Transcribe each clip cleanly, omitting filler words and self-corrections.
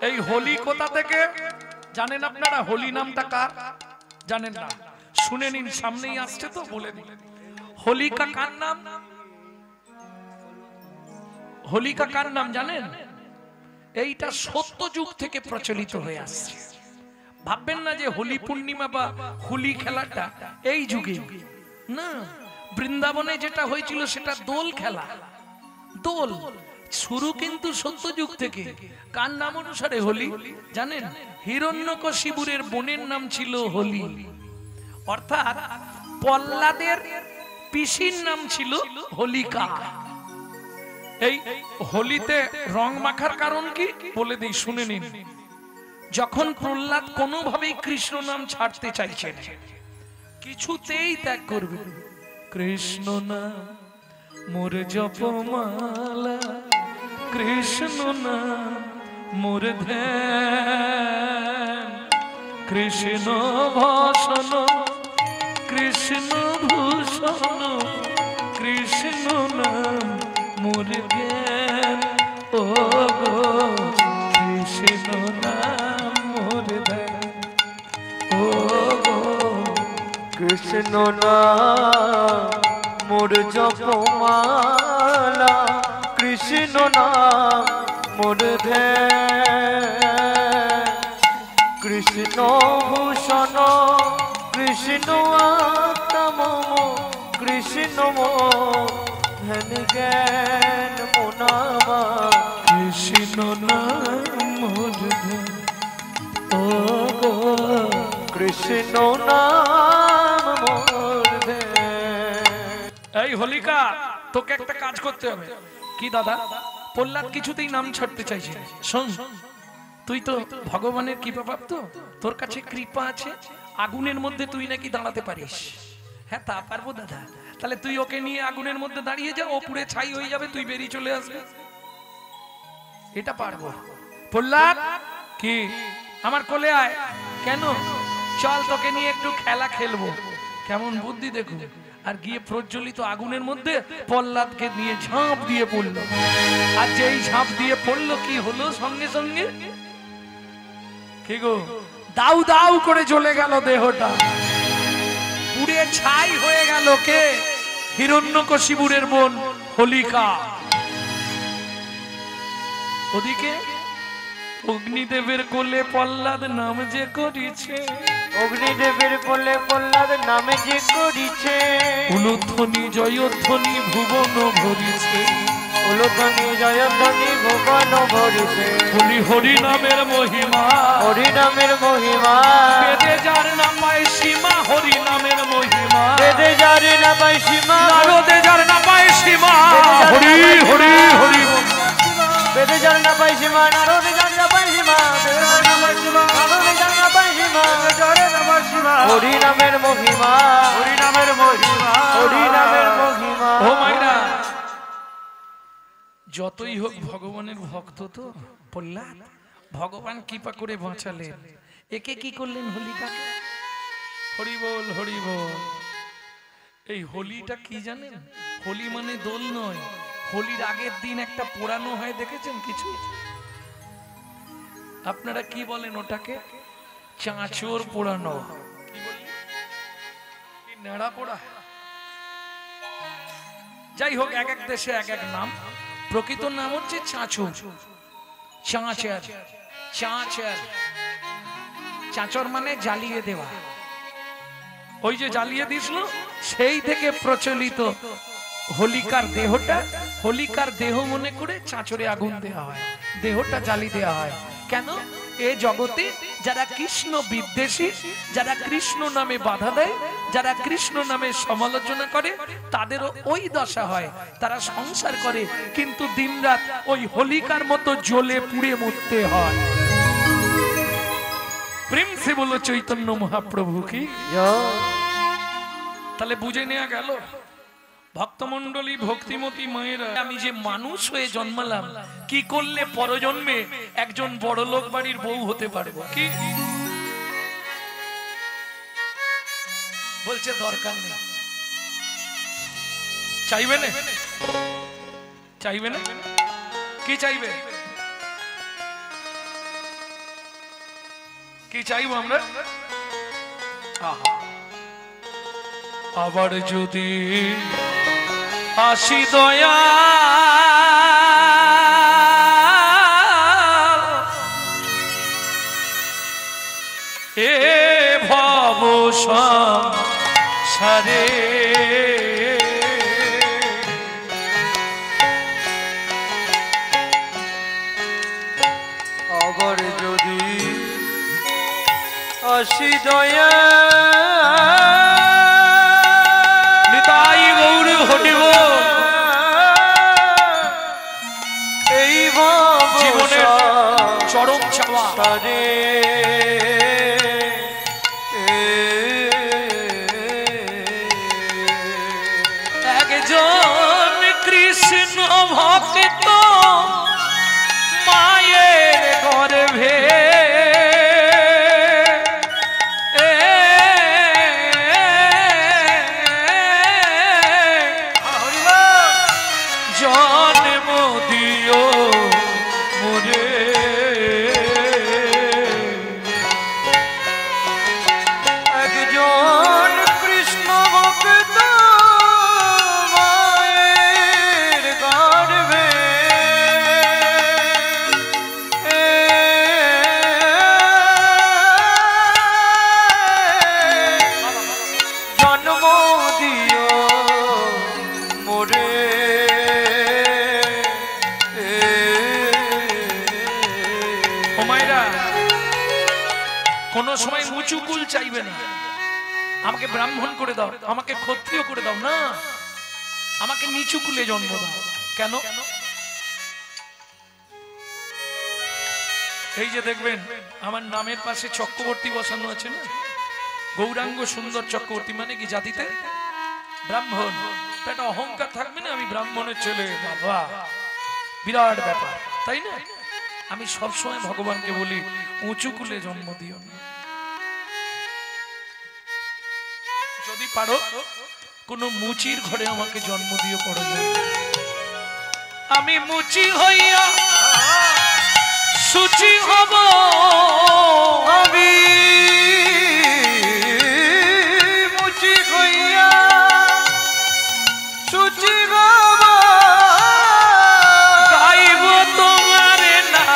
এই হোলি কোথা থেকে জানেন আপনারা? হোলি নামটা কার জানেন না? শুনে নিন, সামনেই আসছে তো বলে দিন। হোলিকা কার নাম? হোলিকা কার নাম জানেন? এইটা সত্য যুগ থেকে প্রচলিত হয়ে আসছে। ভাববেন না যে হোলি পূর্ণিমা বা হোলি খেলাটা এই যুগে, না। বৃন্দাবনে যেটা হয়েছিল সেটা দোল খেলা। দোল শুরু কিন্তু সত্য যুগ থেকে। কার নাম অনুসারে হোলি জানেন? হিরণ্যকশিপুরের বোনের নাম ছিল হোলি, অর্থাৎ প্রহ্লাদের পিসির নাম ছিল হোলিকা। এই হোলিতে রং মাখার কারণ কি বলে দিই, শুনে নিন। যখন প্রহ্লাদ কোনোভাবেই কৃষ্ণ নাম ছাড়তে চাইছেন, কিছুতেই ত্যাগ করবে, কৃষ্ণ নাম মোর জপমালা, কৃষ্ণ নাম মোর ধ্যান, কৃষ্ণ ভূষণ কৃষ্ণ ভূষণ, কৃষ্ণ নাম মোর জ্ঞান, ও গো কৃষ্ণ নাম মোর ধ্যান, ও গো কৃষ্ণ নাম মোর জপমালা, কৃষ্ণ নাম মোর ধ্যান, কৃষ্ণ ভূষণ কৃষ্ণ আত্ম, কৃষ্ণ ধ্যান জ্ঞান মোনামা, কৃষ্ণ নাম মোর ধ্যান, ও গো কৃষ্ণ নাম মোর ধ্যান। এই হোলিকা, তোকে একটা কাজ করতে হবে। কি দাদা? প্রহ্লাদ কিছুতেই নাম ছাড়তে চাইছে। শোন, তুই তো ভগবানের কৃপা প্রাপ্ত, তোর কাছে কৃপা আছে, আগুনের মধ্যে তুই নাকি দাঁড়াতে পারিস। হ্যাঁ, তা পারবো দাদা। তাহলে তুই ওকে নিয়ে আগুনের মধ্যে দাঁড়িয়ে যা, ও পুড়ে ছাই হয়ে যাবে, তুই বেরিয়ে চলে আসবে। এটা পারবো। প্রহ্লাদ, কি আমার কোলে আয়। কেন? চল তোকে নিয়ে একটু খেলা খেলবো। কেমন বুদ্ধি দেখুন। আর গিয়ে প্রজ্বলিত আগুনের মধ্যে প্রহ্লাদকে নিয়ে ঝাঁপ দিয়ে পড়লো। আর যেই ঝাঁপ দিয়ে পড়লো, কি হলো সঙ্গে সঙ্গে? কি গো, দাউ দাউ করে জ্বলে গেল দেহটা, পুড়ে ছাই হয়ে গেল। কে? হিরণ্যকশিপুরের বোন হোলিকা। ওদিকে অগ্নিদেবের কোলে প্রহ্লাদ নাম যে করিছে, অগ্নিদেবের কোলে প্রহ্লাদ নামে যে করিছে, উলুধ্বনি জয়ধ্বনি ভুবন ভরিছে, উলুধ্বনি জয়ধ্বনি ভুবন ভরিছে, বলি হরি নামের মহিমা, হরি নামের মহিমা, বেদে যার নাম পায় সীমা, হরি নামের মহিমা, বেদে যার না পায় সীমা, নারদে যার নাম পায় সীমা, হরি হরি হরি, বেদে যার না পায় সীমা, নারদে যার না পায় সীমা, বেদে যার না পায় সীমা, নারদে যার না পায় সীমা, হরি নামের মহিমা, হরি নামের মহিমা, হরি নামের মহিমা। ও মাইরা, যতই হোক ভগবানের ভক্ত তো প্রহ্লাদ, ভগবান কৃপা করে বাঁচালেন। একে কি করলেন? হোলিকাকে। হরি বল হরি বল। এই হোলিটা কি জানেন? হোলি মানে দোল নয়। হোলির আগের দিন একটা পোড়ানো হয়, দেখেছেন কিছু? আপনারা কি বলেন ওটাকে? চাঁচর পোড়ানো। কি বললি? কি নেড়া পোড়া? যাই হোক, এক এক দেশে এক এক নাম। প্রকৃত নাম হচ্ছে চাঁচর। চাঁচর, চাঁচর, চাঁচর মানে জ্বালিয়ে দেওয়া। ওই যে জ্বালিয়ে দিছিল, সেই থেকে প্রচলিত হোলিকার দেহটা, হোলিকার দেহ মনে করে চাঁচরে আগুন দেওয়া হয়, দেহটা জ্বালি দেওয়া হয়। কেন? এ জগতে যারা কৃষ্ণ বিদ্বেষী, যারা কৃষ্ণ নামে বাধা দেয়, যারা কৃষ্ণ নামে সমালোচনা করে, তাদেরও ওই দশা হয়। তারা সংসার করে, কিন্তু দিনরাত ওই হোলিকার মতো জ্বলে পুড়ে মরতে হয়। প্রেম সে বলো চৈতন্য মহাপ্রভু কি। তাহলে বুঝে নেওয়া গেল, ভক্তমন্ডলী ভক্তিমতী মায়েরা, আমি যে মানুষ হয়ে জন্মালাম, কি করলে পরজন্মে একজন বড় লোক বাড়ির বউ হতে পারবো? কি বলছে? দরকার নেই। চাইবে না? চাইবে না? কি চাইবে? কি চাইবো আমরা? আবার যদি আসি দয়া এ ভব সংসারে আবার যদি আসি দয়া নিতাই গৌর হরিব এই ভব জীবনের চরম চাওয়া সংসারে একজন কৃষ্ণ ভক্ত মায়ের গর্ভে জন্ম দিও মোরে একজন কৃষ্ণ ভক্ত মায়ের গর্ভে জন্ম দিও মোরে ও মায়েরা কোনো সময় উঁচু কুল চাইবে না, আমাকে ব্রাহ্মণ করে দাও, আমাকে ক্ষত্রিয় করে দাও, না, আমাকে নিচু কুলে জন্ম দাও। কেন? এই যে দেখবেন আমার নামের পাশে চক্রবর্তী বসানো আছে না, গৌরাঙ্গ সুন্দর চক্রবর্তী, মানে কি জাতিতে ব্রাহ্মণ। তা একটা অহংকার থাকবে না, আমি ব্রাহ্মণের ছেলে, বাবা বিরাট ব্যাপার, তাই না? আমি সবসময় ভগবানকে বলি উঁচু কুলে জন্ম দিও না, যদি পারো কোন মুচির ঘরে আমাকে জন্ম দিও পড়ো, আমি মুচি হইয়া সুচি হব, আমি মুচি হইয়া সুচি বাবা গাইব তোমার না,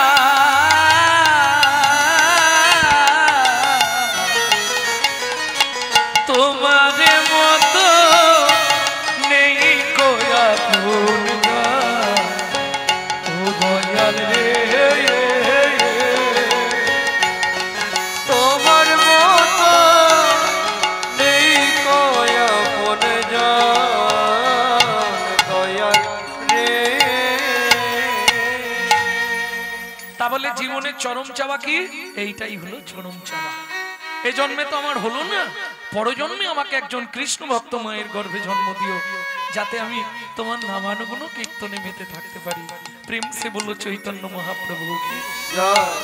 তোমার মতো নেই কোয়া পূর্ণা, ও দয়াল রে তোমার মতো নেই কয়া মনে জান দয়াল রে। তা বলে জীবনের চরম চাওয়া কি? এইটাই হলো চরম চাওয়া। এই জন্মে তো আমার হলো না, পরজন্মে আমাকে একজন কৃষ্ণ ভক্ত মায়ের গর্ভে জন্ম দিও, যাতে আমি তোমার নামানুগুণ কীর্তনে মেতে থাকতে পারি। প্রেম সে বলল চৈতন্য মহাপ্রভু কি জয়।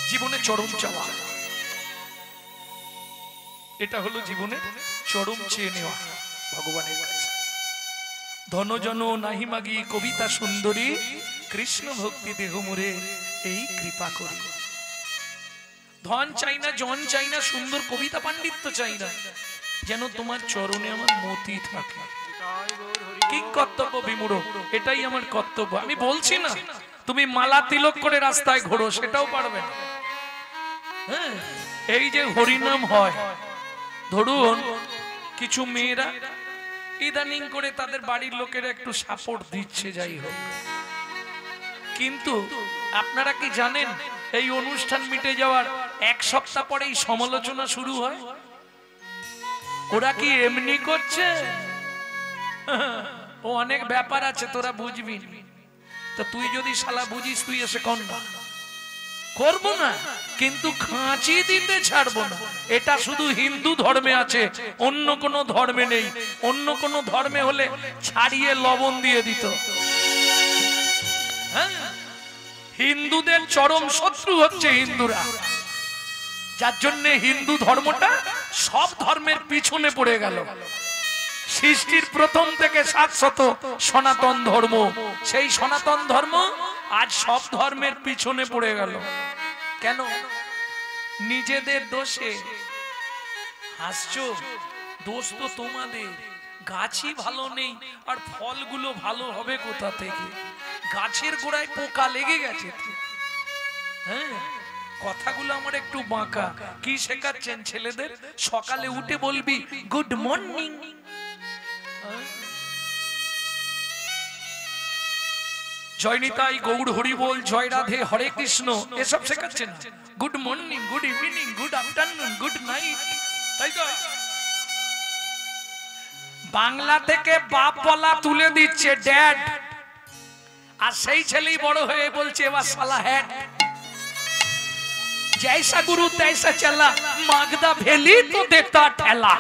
জীবনে চরম চাওয়া, এটা হলো জীবনে চরম চেয়ে নেওয়া ভগবানের কাছে। ধনজন নাহি মাগি কবিতা সুন্দরী, কৃষ্ণ ভক্তি দেহ মোরে এই কৃপা করি। ধন চাই না, জন চাই না, সুন্দর কবিতা পাণ্ডিত্য চাই না, যেন তোমার চরণে আমার মতি থাকে। কি কর্তব্য বিমূঢ়, এটাই আমার কর্তব্য। আমি বলছি না তুমি মালা তিলক করে রাস্তায় ঘোরো, সেটাও পারবে না। হ্যাঁ, এই যে হরিনাম হয়, ধরুন কিছু মেয়েরা ইদানিং করে তাদের বাড়ির লোকেরা একটু সাপোর্ট দিচ্ছে, যাই হোক, কিন্তু আপনারা কি জানেন এই অনুষ্ঠান মিটে যাওয়ার এক সপ্তাহ পরেই সমালোচনা শুরু হয়। ওরা কি এমনি করছে? ও অনেক ব্যাপার আছে, তোরা বুঝবি। তো তুই যদি শালা বুঝিস, তুই এসে কর না, করবো না, কিন্তু খাঁচি দিতে ছাড়বো না। এটা শুধু হিন্দু ধর্মে আছে, অন্য কোনো ধর্মে নেই। অন্য কোনো ধর্মে হলে ছাড়িয়ে লবণ দিয়ে দিত। হ্যাঁ, হিন্দুদের চরম শত্রু হচ্ছে হিন্দুরা, যার জন্য হিন্দু ধর্মটা সব ধর্মের পিছনে পড়ে গেল। সৃষ্টির প্রথম থেকে শাশ্বত সনাতন ধর্ম, সেই সনাতন ধর্ম আজ সব ধর্মের পিছনে পড়ে গেল। কেন? নিজেদের দোষে হাসছো, দোষ তো তোমাদের। গাছই ভালো নেই আর ফলগুলো ভালো হবে কোথা থেকে? গাছের গোড়ায় পোকা লেগে গেছে। হ্যাঁ, কথাগুলো আমার একটু বাঁকা। কি শেখাচ্ছেন ছেলেদের? সকালে উঠে বলবি গুড মর্নিং। জয়নিতাই গৌড় হরি বল, জয় রাধে, হরে কৃষ্ণ, এসব শেখাচ্ছেন। Good morning, good evening, good afternoon, good night, তাই তো? বাংলা থেকে বাপ বলা তুলে দিচ্ছে ড্যাড, আর সেই ছেলেই বড় হয়ে বলছে এবার শালা হ্যাড। जैसा गुरु तैसा चला, मागदा भेली तो देता ठेला।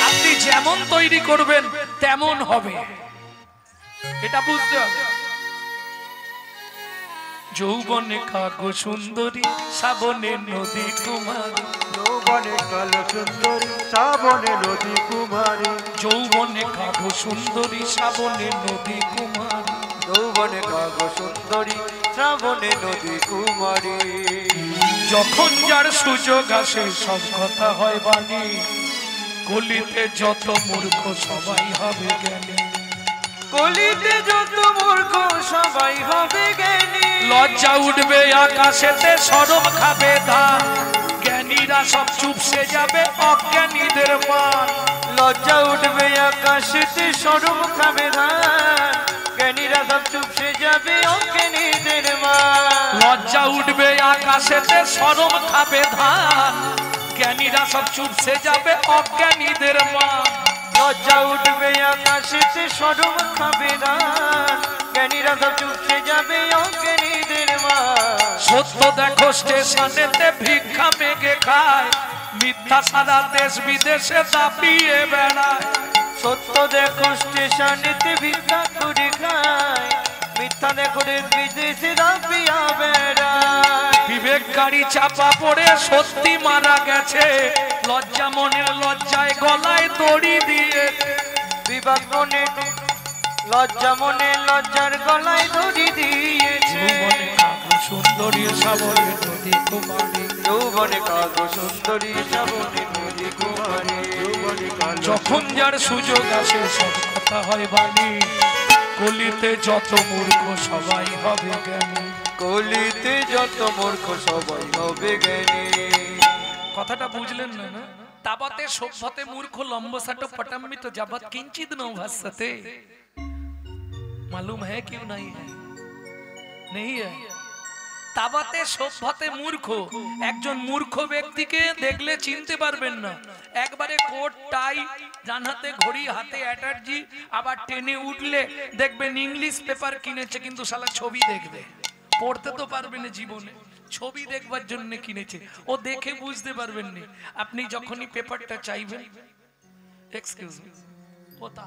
আপনি যেমন তৈরি করবেন তেমন হবে, এটা বুঝতে হবে। যৌবনে কাগো সুন্দরী, শ্রাবণে নদী কুমারী। যৌবনে কালো সুন্দরী, শ্রাবণে নদী কুমারী। যৌবনে কাগো সুন্দরী, শ্রাবণে নদী কুমারী। যৌবনে কাগো সুন্দরী, শ্রাবণে নদী কুমারী। যখন যার সুযোগ আসে সব কথা হয় বাণী। কলিতে যত মূর্খ সবাই হবে জ্ঞানী। কলিতে যত মূর্খ সবাই হবে জ্ঞানী। লজ্জা উঠবে আকাশেতে, শরম খাবে ধান। জ্ঞানীরা সব চুপসে যাবে, অজ্ঞানীদের মান। লজ্জা উঠবে আকাশেতে, শরম খাবে ধান। জ্ঞানীরা সব চুপসে যাবে, অজ্ঞানীদের মান। লজ্জা উঠবে আকাশেতে, শরম খাবে ধান। জ্ঞানীরা সব চুপসে যাবে, অজ্ঞানীদের মান। লজ্জা উঠবে আকাশেতে, শরম খাবে ধান। জ্ঞানীরা সব চুপসে যাবে, অজ্ঞানীদের মান। সত্য দেখো স্টেশনেতে ভিক্ষা মেঘে খায়। মিথ্যা সারা দেশ বিদেশে দাপিয়ে বেড়ায়। সত্য দেখো স্টেশনেতে ভিক্ষা করে খায়। মিথ্যা দেখো দেশ বিদেশে দাপিয়া বেড়ায়। বিবেক গাড়ি চাপা পড়ে সত্যি মারা গেছে। লজ্জা মনের লজ্জায় গলায় দড়ি দিয়ে। বিবেক মনে লজ্জা মনে লজ্জার গলায় দড়ি দিয়েছে। যৌবনে কাগো সুন্দরী, শ্রাবণে নদী কুমারী। যৌবনে কাগো সুন্দরী, শ্রাবণে নদী কুমারী। যখন যার সুযোগ আসে সব কথা হয় বাণী। কলিতে যত মূর্খ সবাই হবে জ্ঞানী। কলিতে যত মূর্খ সবাই হবে জ্ঞানী। কথাটা বুঝলেন না? না তাবতে সভ্যতে মূর্খ লম্বসাটো পটাম্বিত যাবৎ কিঞ্চিত ন ভাস্যতে। मालूम है क्यों नहीं है? नहीं है। তাবাতে সভ্যতে মূর্খ, একজন মূর্খ ব্যক্তিকে দেখলে চিনতে পারবেন না। একবারে কোট টাই, ডান হাতে ঘড়ি, হাতে অ্যাটার্জি, আবার টেনে উঠলে দেখবেন ইংলিশ পেপার কিনেছে কিন্তু শালা ছবি দেখবে। পড়তে তো পারবে না জীবনে, ছবি দেখবার জন্য কিনেছে। ও দেখে বুঝতে পারবেন না। আপনি যখনই পেপারটা চাইবেন, এক্সকিউজ মি, ওটা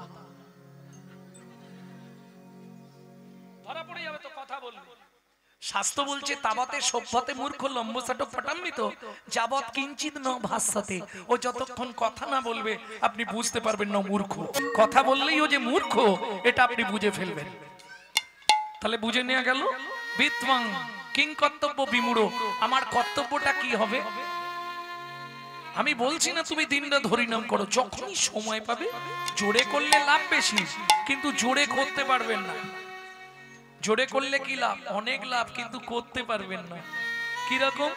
ধরা পড়ে যাবে তো কথা বলবে। শাস্ত্র বলছে তাবতে সভ্যতে মূর্খ লম্বসাটো পটাম্বিত যাবৎ কিঞ্চিত ন ভাস্যতে। ও যতক্ষণ কথা না বলবে আপনি বুঝতে পারবেন না মূর্খ। কথা বললেই ও যে মূর্খ এটা আপনি বুঝে ফেলবেন। তাহলে বুঝে নেওয়া গেল বিত্বাং কিং কর্তব্য বিমূঢ়। আমার কর্তব্যটা কি হবে? আমি বলছি না তুমি দিনটা হরিনাম করো, যখনই সময় পাবে। জোরে করলে লাভ বেশি, কিন্তু জোরে করতে পারবেন না। জোরে করলে কি লাভ? অনেক লাভ, কিন্তু করতে পারবেন না। কি রকম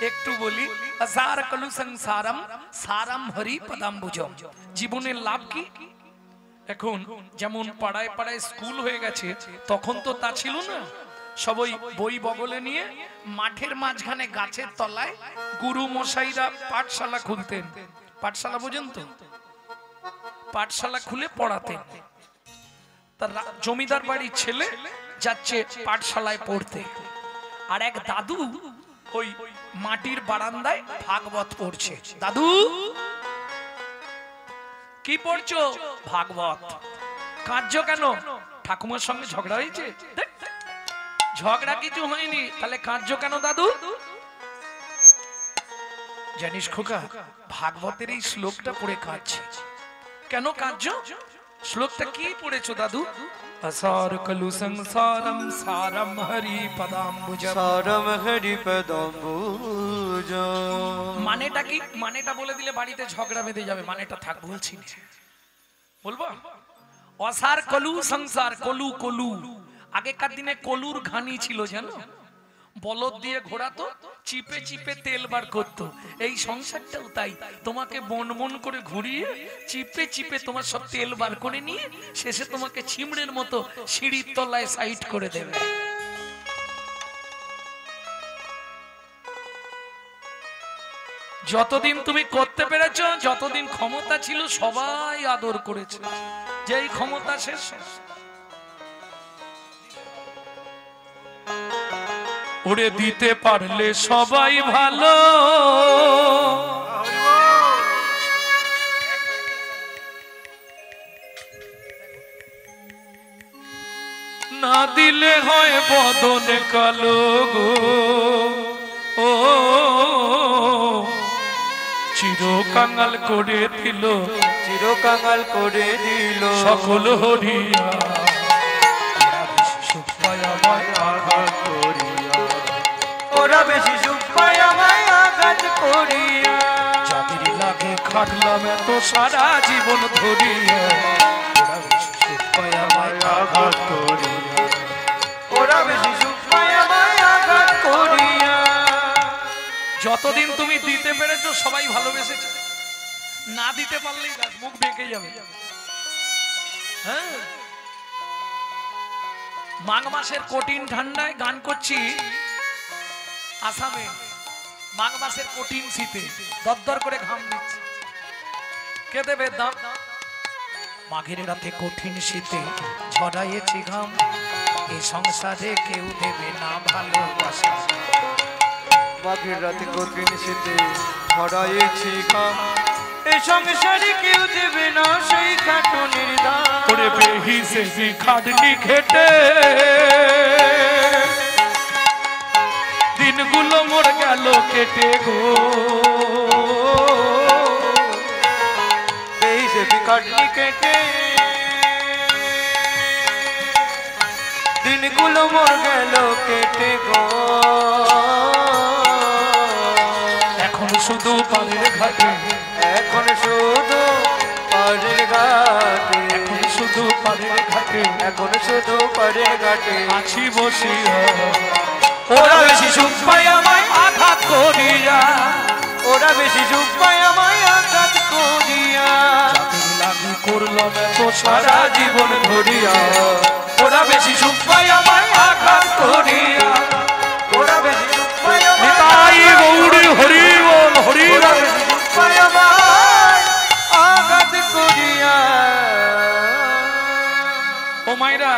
একটু বলি। আসার কলু সংসারম সারাম হরি পদাম্বুজম। জীবনের লাভ কি? এখন যেমন পাড়ায় পাড়ায় স্কুল হয়ে গেছে, তখন তো তা ছিল না। সবাই বই বগলে নিয়ে মাঠের মাঝখানে গাছের তলায় গুরু মশাইরা পাঠশালা খুলতেন। পাঠশালা বোঝেন তো? পাঠশালা খুলে পড়াতেন। তার জমিদার বাড়ির ছেলে যাচ্ছে পাঠশালায় পড়তে, আর এক দাদু ওই মাটির বারান্দায় ভাগবত পড়ছে। দাদু কি পড়ছো? ভাগবত। কাঁদছো কেন? ঠাকুমার সঙ্গে ঝগড়া হয়েছে? ঝগড়া কিছু হয়নি, তাহলে কাঁদছো কেন দাদু? জানিস খোকা, ভাগবতের এই শ্লোকটা পড়ে কাঁদছে। কেন কাঁদছো? শ্লোকটা কি পড়েছো দাদু? असार कलु संसारम सारम हरि पदाम्बुजम। सारम हरि पदाम्बुजम। দুজন। মানেটা কি? মানেটা বলে দিলে বাড়িতে ঝগড়া বেঁধে যাবে। মানেটা থাক, বলছি না। বলবো? অসার কলু সংসার, কলু কলু। আগেকার দিনে কলুর ঘানি ছিল জানো, বলদ দিয়ে ঘোরাতো, চিপে চিপে তেল বার করতো। এই সংসারটাও তাই, তোমাকে বন বন করে ঘুরিয়ে চিপে চিপে তোমার সব তেল বার করে নিয়ে শেষে তোমাকে চিমড়ের মতো সিঁড়ির তলায় সাইড করে দেবে। যতদিন তুমি করতে পেরেছো, যতদিন ক্ষমতা ছিল সবাই আদর করেছে, যেই ক্ষমতা শেষ ওরে দিতে পারলে সবাই ভালো, না দিলে হয় বদন কালো গো। ও চির কাঙাল করে দিল, চির কাঙাল করে দিল সকল হরিয়া। আঘাত করিয়া, ওরা বেশি সুখ পায় আমায় আঘাত করিয়া। যাদের লাগে খাটলাম এত সারা জীবন ধরিয়া, ওরা বেশি সুখ পায় আমায় আঘাত করিয়া, ওরা বেশি সুখ পায় আমায় আঘাত করিয়া। যতদিন তুমি দিতে পেরেছো সবাই ভালোবেসেছে, না দিতে পারলেই গাছ মুখ বেঁকে যাবে। হ্যাঁ, মাঘ মাসের কঠিন ঠান্ডায় গান করছি আসামে, মাঘ মাসের কঠিন শীতে দরদর করে ঘাম দিচ্ছে, কে দেবে দাম? মাঘের রাতে কঠিন শীতে ঝরাইয়েছি ঘাম, এ সংসারে কেউ দেবে না ভালোবাসা। মাঘের রাতে কঠিন শীতে ছড়াইয়েছি ঘাম, এ সংসারে কেউ দেবে না সেই খাটুনির দাম। ওরে বেহিসেবি খাটনি খেটে দিনগুলো মোর গেল কেটে গো, বেহিসেবি খাটনি কেটে দিনগুলো মোর গেল কেটে গো। এখন শুধু পালের ঘাটে, এখন শুধু পাড়ের ঘাটে, এখন শুধু পালের ঘাটে এখন শুধু পাড়ের ঘাটে আছি বসিয়া। ওরা বেশি সুখ পায় আমায় আঘাত করিয়া, ওরা বেশি সুখ পায় আমায় আঘাত করিয়া। যাদের লাগি করলাম এত সারা জীবন ধরিয়া, ওরা বেশি সুখ পায় আমায় আঘাত করিয়া। ওরা বেশি সুখ পায় আমায় নিতাই গৌরী হরি বল, হরি ওরা বল। বেশি সুখ পায় আমায় আঘাত করিয়া। ও মাইরা,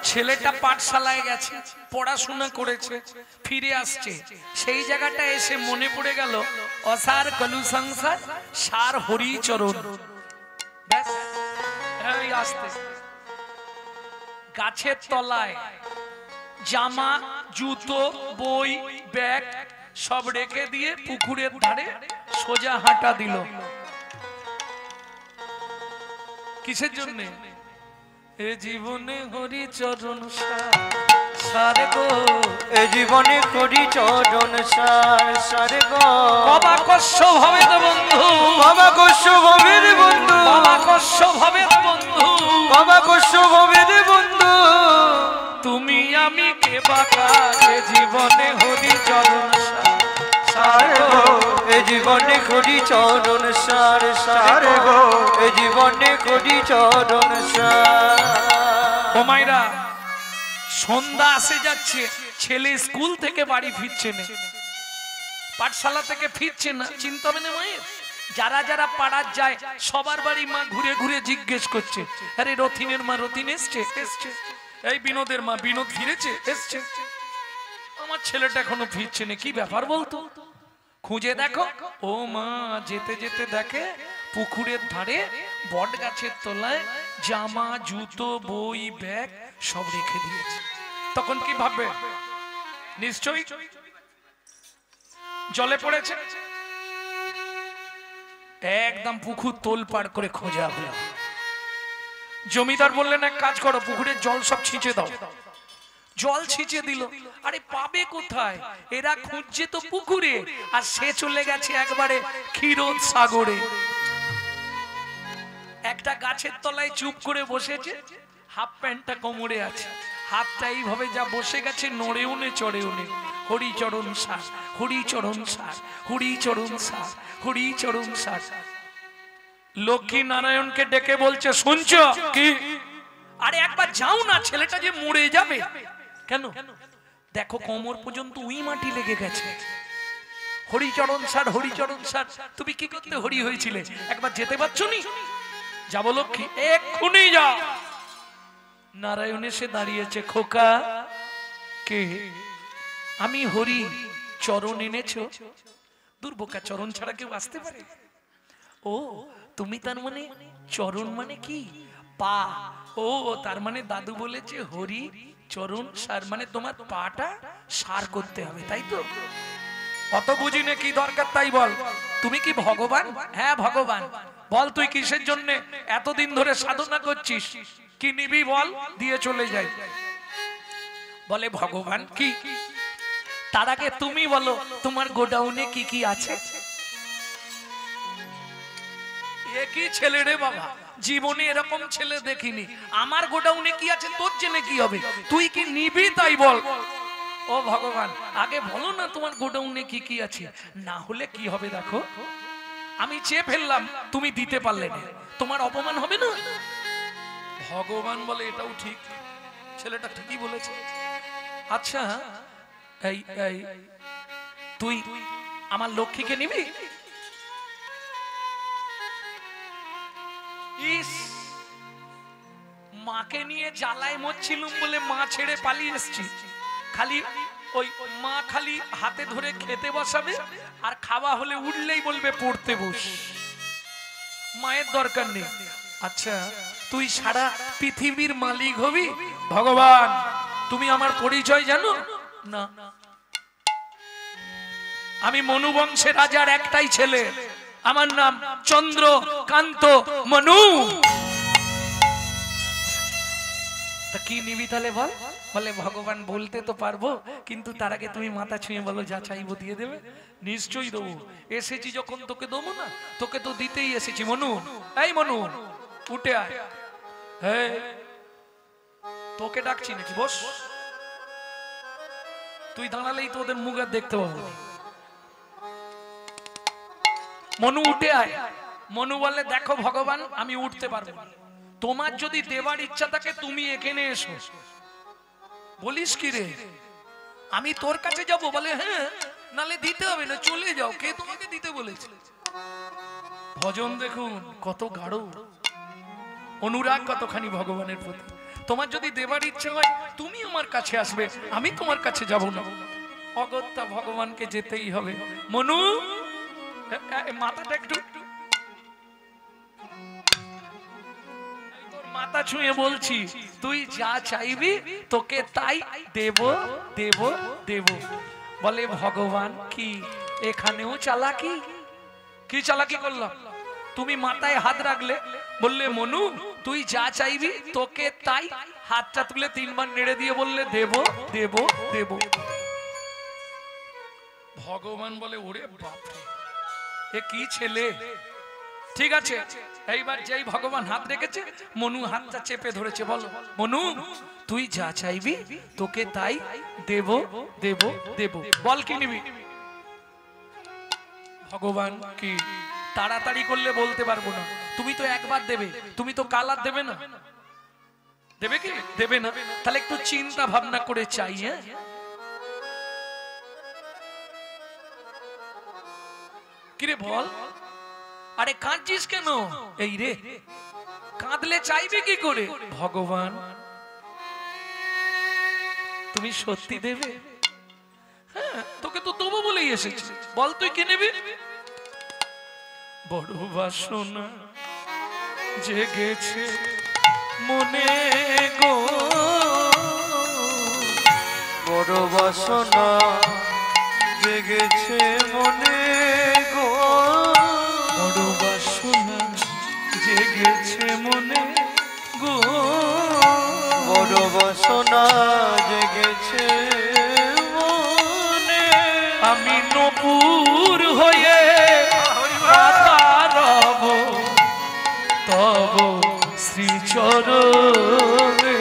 ছেলেটা পাঠশালায় গেছে, পড়াশোনা করেছে, ফিরে আসছে, সেই জায়গাটা এসে মনে পড়ে গেল অসার কলু সংসার সার হরিচরণ। ব্যাস, এই আসতে গাছের তলায় জামা জুতো বই ব্যাগ সব রেখে দিয়ে পুকুরের ধারে সোজা হাঁটা দিল। কিসের জন্য? এ জীবনে হরিচরণ সার গো, এ জীবনে করি চরণ সার সার গো। বাবা কষ্ট ভাবে তো বন্ধু, বাবা কষ্ট ভবের বন্ধু, বাবা কষ্ট ভাবে তো বন্ধু, বাবা কষ্ট ভবের বন্ধু। তুমি আমি কে বাকা, এ জীবনে হরিচরণ সার গো, এ জীবনে করি চরণ সার সার গো, এ জীবনে করি চরণ সার। ও মাইরা, সন্ধ্যা আসে যাচ্ছে, ছেলে স্কুল থেকে বাড়ি ফিরছে না, পাঠশালা থেকে ফিরছে না, চিন্তা হবে না মায়ের? যারা যারা পাড়ার যায় সবার বাড়ি মা ঘুরে ঘুরে জিজ্ঞেস করছে, আরে রথিনের মা রথিন এসছে? এসছে। এই বিনোদের মা বিনোদ ফিরেছে? এসছে। আমার ছেলেটা এখনো ফিরছে না, কি ব্যাপার বলতো? খুঁজে দেখো, ও মা যেতে যেতে দেখে পুকুরের ধারে বট গাছের তলায় জামা জুতো বই ব্যাগ সব রেখে দিয়েছে। তখন কি ভাববে? নিশ্চয়ই জলে পড়েছে। একদম পুকুর তোলপাড় করে খোঁজা হলো। জমিদার বললেন এক কাজ করো, পুকুরের জল সব ছিঁচে দাও। জল ছিঁচে দিল। আরে পাবে কোথায়, এরা খুঁজছে তো পুকুরে, আর সে চলে গেছে একবারে ক্ষীরোদ সাগরে। একটা গাছের তলায় চুপ করে বসেছে, হাফ প্যান্টটা কোমরে আছে, হাতটা এইভাবে যা বসে গেছে, নড়েও নে চড়েও নে। হরিচরণ সার, হরিচরণ সার, হরিচরণ সার, হরিচরণ সার। লক্ষ্মী নারায়ণকে ডেকে বলছে, শুনছো কি? আরে একবার যাও না, ছেলেটা যে মরে যাবে। কেন? দেখো কোমর পর্যন্ত উই মাটি লেগে গেছে। হরিচরণ সার, হরিচরণ সার, তুমি কি করতে হরি হয়েছিলে, একবার যেতে পারছো নি? যাবো লক্ষ্মী, এক্ষুনি যা। নারায়ণ এসে দাঁড়িয়েছে, খোকা কে? আমি হরি, চরণ এনেছো? দুর্বোকা, চরণ ছাড়া কেউ আসতে পারে? ও তুমি তার মানে চরণ মানে কি? পা। ও তার মানে দাদু বলেছে হরি চরণ সার, মানে তোমার পাটা সার করতে হবে, তাই তো? অত বুঝি না, কি দরকার তাই বল। তুমি কি ভগবান? হ্যাঁ ভগবান। বল তুই কিসের জন্য এতদিন ধরে সাধনা করছিস, কি নিবি বল, দিয়ে চলে যাই। বলে ভগবান কি? তার আগে তুমি বলো তোমার গোডাউনে কি কি আছে? একই ছেলে রে বাবা, জীবনে এরকম ছেলে দেখিনি। আমার গোডাউনে কি আছে তোর জেনে কি হবে, তুই কি নিবি তাই বল। ও ভগবান, আগে বলো না তোমার গোডাউনে কি কি আছে, না হলে কি হবে দেখো, আমি চেয়ে ফেললাম, তুমি দিতে পারলে না, তোমার অপমান হবে না? ভগবান বলে এটাও ঠিক, ছেলেটা ঠিকই বলেছে। আচ্ছা এই এই তুই আমার লক্ষ্মীকে নিবি? ইস, মাকে নিয়ে জ্বালায় মরছিলুম বলে মা ছেড়ে পালিয়ে এসছি। খালি ওই মা খালি হাতে ধরে খেতে বসাবে, আর খাওয়া হলে উঠলেই বলবে পড়তে বস, মায়ের দরকার নেই। আচ্ছা তুই সারা পৃথিবীর মালিক হবি? ভগবান তুমি আমার পরিচয় জানো না? আমি মনু বংশের রাজার একটাই ছেলে, আমার নাম চন্দ্রকান্ত মনু। তা কি নিবি তাহলে বল? বলে ভগবান বলতে তো পারবো, কিন্তু তার আগে তুমি মাথা ছুঁয়ে বলো যা চাইবো দিয়ে দেবে। নিশ্চয়ই দেবো, এসেছি যখন তোকে দেবো না, তোকে তো দিতেই এসেছি। মনু, এই মনু উঠে আয়। হ্যাঁ তোকে ডাকছি নাকি, বস। তুই দাঁড়ালেই তো ওদের মুখ আর দেখতে পাবো। মনু উঠে আয়। মনু বলে দেখো ভগবান আমি উঠতে পারবো না, তোমার যদি দেবার ইচ্ছা থাকে তুমি এখানে এসো। বলিস কি রে, আমি তোর কাছে যাব? বলে হ্যাঁ, নালে দিতে হবে না, চলে যাও। কে তোমাকে দিতে বলেছে? ভজন দেখুন কত গাঢ়, অনুরাগ কতখানি ভগবানের প্রতি। তোমার যদি দেবার ইচ্ছা হয় তুমি আমার কাছে আসবে, আমি তোমার কাছে যাব না। অগত্যা ভগবানকে যেতেই হবে। মনু মাথাটা একটু, তোর মাথা ছুঁয়ে বলছি, তুই যা চাইবি তোকে তাই দেব দেব দেব। বলে ভগবান কি এখানেও চালাকি? কি চালাকি করলাম? তুমি মাথায় হাত রাখলে, বললে মনু তুই যা চাইবি তোকে তাই, হাতটা তুলে 3 বার নেড়ে দিয়ে বললে দেব দেব দেব। ভগবান বলে ওরে বাপ রে, এ কি ছেলে। ঠিক আছে, এইবার যেই ভগবান হাত রেখেছে মনু হাতটা চেপে ধরেছে। বলো মনু তুই যা চাইবি তোকে তাই দেব দেব দেব। বল কি নিবি? ভগবান কি তাড়াতাড়ি করলে বলতে পারবো না, তুমি তো একবার দেবে, তুমি তো কাল আর দেবে না। দেবে কি দেবে না? তাহলে একটু চিন্তা ভাবনা করে চাই। হ্যাঁ কিরে বল, আরে কাঁদছিস কেন? এই রে কাঁদলে চাইবে কি করে? ভগবান তুমি সত্যি দেবে? হ্যাঁ তোকে তো দেবো বলেই এসেছি, বল তুই কি নেবি? বড় বাসনা জেগেছে মনে গো, বড় বাসনা জেগেছে মনে গো, বড় বাসনা জেগেছে মনে গো, বড় বড় বাসনা জেগেছে মনে, আমি নূপুর হয়ে বাধা রব তব শ্রীচরণে।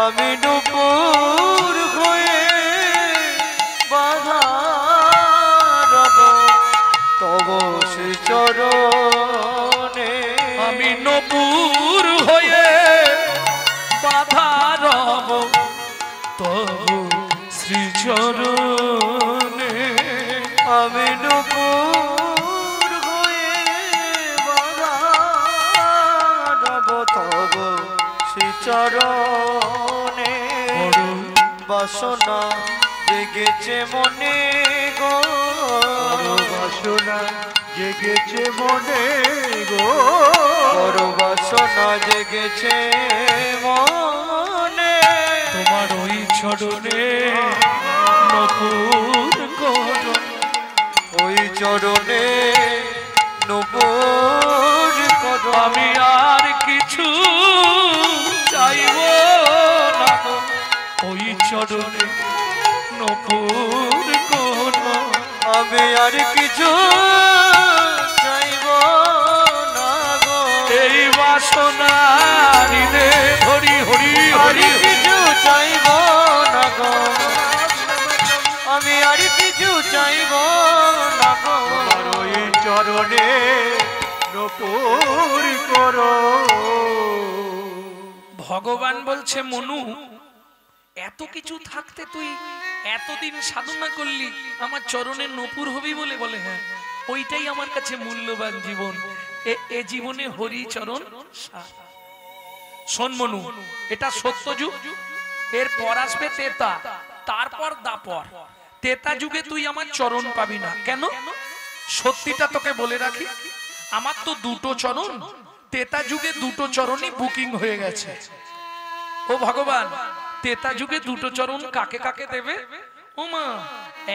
আমি নূপুর হয়ে বাধা রব তব শ্রীচরণে। আমি নূপুর হয়ে বাধা রব তব শ্রীচরণে। আমি নূপুর হয়ে বাধা রব তব শ্রীচরণে। বাসনা জেগেছে মনে গো, বাসনা জেগেছে মনে গো, বড় বাসনা জেগেছে মনে। তোমার ওই চরণে নূপুর করো, ওই চরণে নূপুর করো। আমি আর কিছু চাইব না, ওই চরণে নূপুর করো। আমি আর কিছু চাইব না গো, এই বাসনা হৃদে হরি হরি আর হরি। কিছু চাইব না গো, আমি আর কিছু চাইব না গো। তোমার ওই চরণে নূপুর করো। ভগবান বলছে মনু, এত কিছু থাকতে তুই এতদিন সাধনা করলি, আমার চরণে নূপুর হবি বলে? বলে হ্যাঁ, ওইটাই আমার কাছে মূল্যবান জীবন। এ জীবনে হরি চরণ সার। শোন মনু, এটা সত্যযুগ, এর পর আসবে তেতা, তারপর দাপর। তেতা যুগে তুই আমার চরণ পাবি না। কেন? সত্যিটা তোকে বলে রাখি, আমার তো দুটো চরণ, তেতা যুগে দুটো চরণই বুকিং হয়ে গেছে। ও ভগবান, তেতা যুগে দুটো চরণ কাকে কাকে দেবে? ও মা,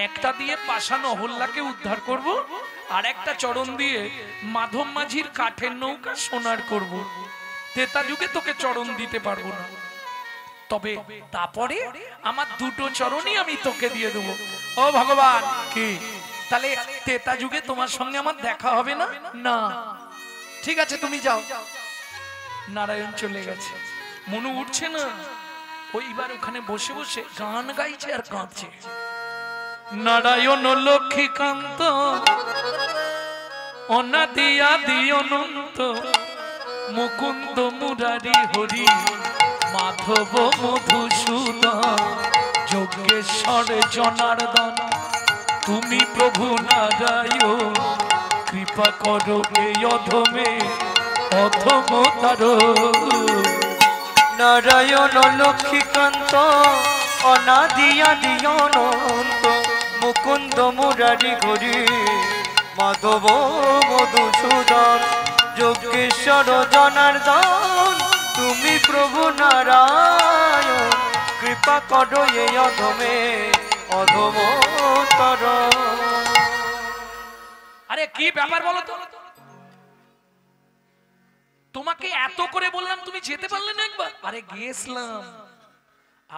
একটা দিয়ে পাষাণ অহল্যাকে উদ্ধার করব, আর একটা চরণ দিয়ে মাধব মাঝির কাঠের নৌকা সোনার করব। তেতা যুগে তোকে চরণ দিতে পারবো না, তবে তারপরে আমার দুটো চরণই আমি তোকে দিয়ে দেবো। ও ভগবান, কি তাহলে তেতা যুগে তোমার সঙ্গে আমার দেখা হবে না? না, ঠিক আছে তুমি যাও। নারায়ণ চলে গেছে, মনু উঠছে না। ওইবার ওখানে বসে বসে গান গাইছে আর কাঁদছে। নারায়ণ লক্ষ্মীকান্ত অনাদি আদি অনন্ত, মুকুন্দ মুরারি হরি মাধব মধুসূদন, যজ্ঞেশ্বর জনার্দন তুমি প্রভু নারায়ণ, কৃপা করো এই অধমে অধম তারো। নারায়ণ লক্ষ্মীকান্ত অনাদি আদি অনন্ত, মুকুন্দ মুরারি হরি মাধব মধুসূদন, যজ্ঞেশ্বর জনার্দন তুমি প্রভু নারায়ণ, কৃপা করো এই অধমে অধমতর। আরে কি ব্যাপার বলো তো? তোমাকে এত করে বললাম, তুমি যেতে পারলে না একবার? আরে গেছিলাম,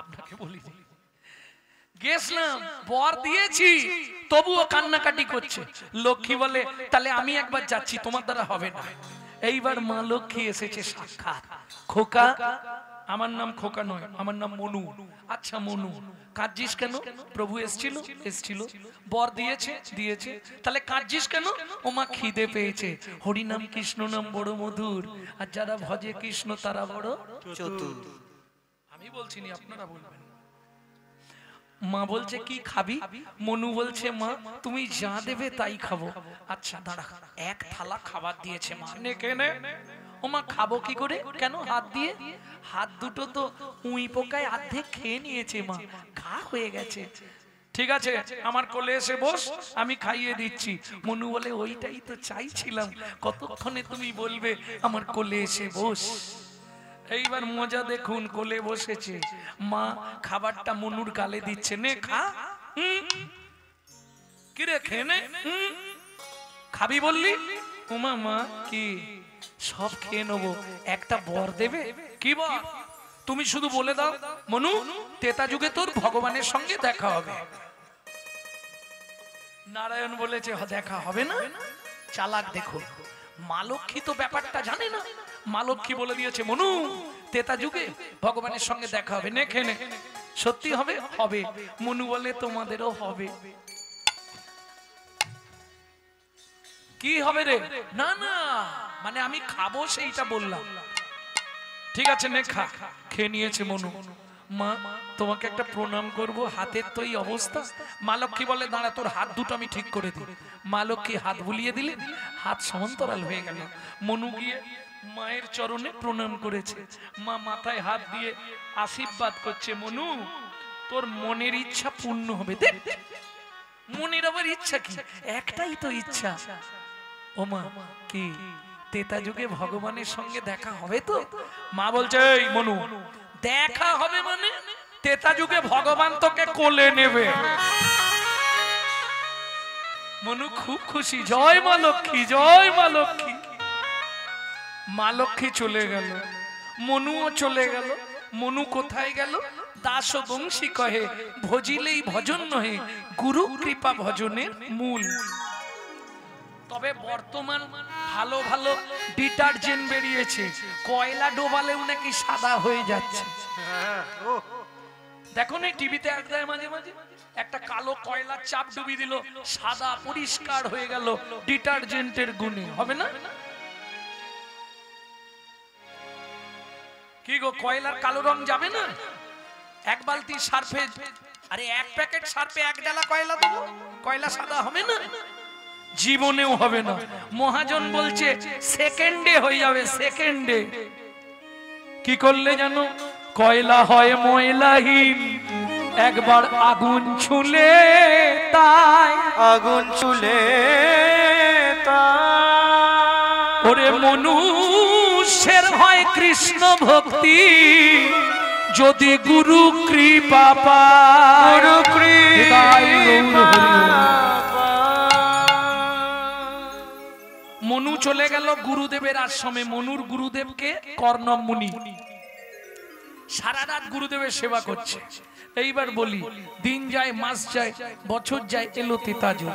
আপনাকে বলি গেছিলাম, বর দিয়েছি, তবুও কান্নাকাটি করছে। লক্ষ্মী বলে তাহলে আমি একবার যাচ্ছি, তোমার দ্বারা হবে না। এইবার মা লক্ষ্মী এসেছে সাক্ষাৎ। খোকা, আমার নাম খোকা নয়, আমার নাম মনু। আচ্ছা মনু, কাঁদছিস কেন? প্রভু এসেছিল? এসেছিল। বর দিয়েছে? দিয়েছে। তাহলে কাঁদছিস কেন? ও মা খিদে পেয়েছে। হরি নাম কৃষ্ণ নাম বড় মধুর, আর যারা ভজে কৃষ্ণ তারা বড় চতুর। আমি বলছি না, আপনারা বলবেন। মা বলছে কি খাবি? মনু বলছে মা তুমি যা দেবে তাই খাবো। আচ্ছা দাঁড়া, এক থালা খাবার দিয়েছে মা, নে কেনে। ও মা খাবো কি করে? কেন? হাত দিয়ে। হাত দুটো তো উই পোকায় অর্ধেক খেয়ে নিয়েছে মা, ঘা হয়ে গেছে। ঠিক আছে, আমার কোলে এসে বস, আমি খাইয়ে দিচ্ছি। মনু বলে ওইটাই তো চাইছিলাম, কতক্ষণে তুমি বলবে আমার কোলে এসে বস। এইবার মজা দেখুন, কোলে বসেছে মা, খাবারটা মনুর গালে দিচ্ছে, নে খা। কিরে খেয়ে নে। খাবি বললি? উমা মা কি সব খেয়ে নেবো, একটা বর দেবে? কি বর? তুমি শুধু বলে দাও মনু তেতা যুগে তোর ভগবানের সঙ্গে দেখা হবে। নারায়ণ বলেছে দেখা হবে না। চালাক দেখো, মা লক্ষ্মী তো ব্যাপারটা জানে না। মা লক্ষ্মী বলে দিয়েছে মনু তেতা যুগে ভগবানের সঙ্গে দেখা হবে, নেখে নে। সত্যি হবে? হবে। মনু বলে তোমাদেরও হবে। কি হবে রে? না না, মানে আমি খাবো সেইটা বললাম। ঠিক আছে নে খা। খেয়ে নিয়েছে মনু। মা তোমাকে একটা প্রণাম করব, হাতের তো এই অবস্থা। মা লক্ষ্মী বলে দাঁড়া তোর হাত দুটো আমি ঠিক করে দিই। মা লক্ষ্মী হাত বুলিয়ে দিলেন, হাত সমান্তরাল হয়ে গেল। মনু গিয়ে মায়ের চরণে প্রণাম করেছে। মা মাথায় হাত দিয়ে আশীর্বাদ করছে, মনু তোর মনের ইচ্ছা পূর্ণ হবে। দেখ মনের আবার ইচ্ছা কি? একটাই তো ইচ্ছা। ও মা কি তেতা যুগে ভগবানের সঙ্গে দেখা হবে তো? মা বলছে এই মনু দেখা হবে মানে তেতা যুগে ভগবান তোকে কোলে নেবে। মনু খুব খুশি, জয় মা লক্ষ্মী, জয় মা লক্ষ্মী। মা লক্ষ্মী চলে গেল, মনুও চলে গেল। মনু কোথায় গেল? দাস বংশী কহে ভজিলেই ভজন নহে, গুরু কৃপা ভজনের মূল। তবে বর্তমান ভালো ভালো ডিটারজেন্ট বেরিয়েছে, কয়লা ডোবালেও নাকি সাদা হয়ে যাচ্ছে। দেখো না টিভিতে এক দেয় মাঝে মাঝে, একটা কালো কয়লার চাপ ডুবি দিল, সাদা পরিষ্কার হয়ে গেল ডিটারজেন্টের গুণে। হবে না? কি গো কয়লার কালো রং যাবে না? এক বালতি সার্ফে, আরে এক প্যাকেট সার্ফে এক ডালা কয়লা দেবো, কয়লা সাদা হবে না? জীবনেও হবে না। মহাজন বলছে সেকেন্ডে হয়ে যাবে, সেকেন্ডে। কি করলে জানো? কয়লা হয় ময়লাহীন, একবার আগুন ছুলে তাই, আগুন ছুলে তাই। ওরে মনুষ্যের হয় কৃষ্ণ ভক্তি, যদি গুরু কৃপা পায়। গুরু কৃপা মনু চলে গেল গুরুদেবের আশ্রমে। মনুর গুরুদেবকে কর্ণম মুনি, সারা রাত গুরুদেবের সেবা করছে। এইবার বলি দিন যায়, মাস যায়, বছর যায়, এলো তেতা যুগ।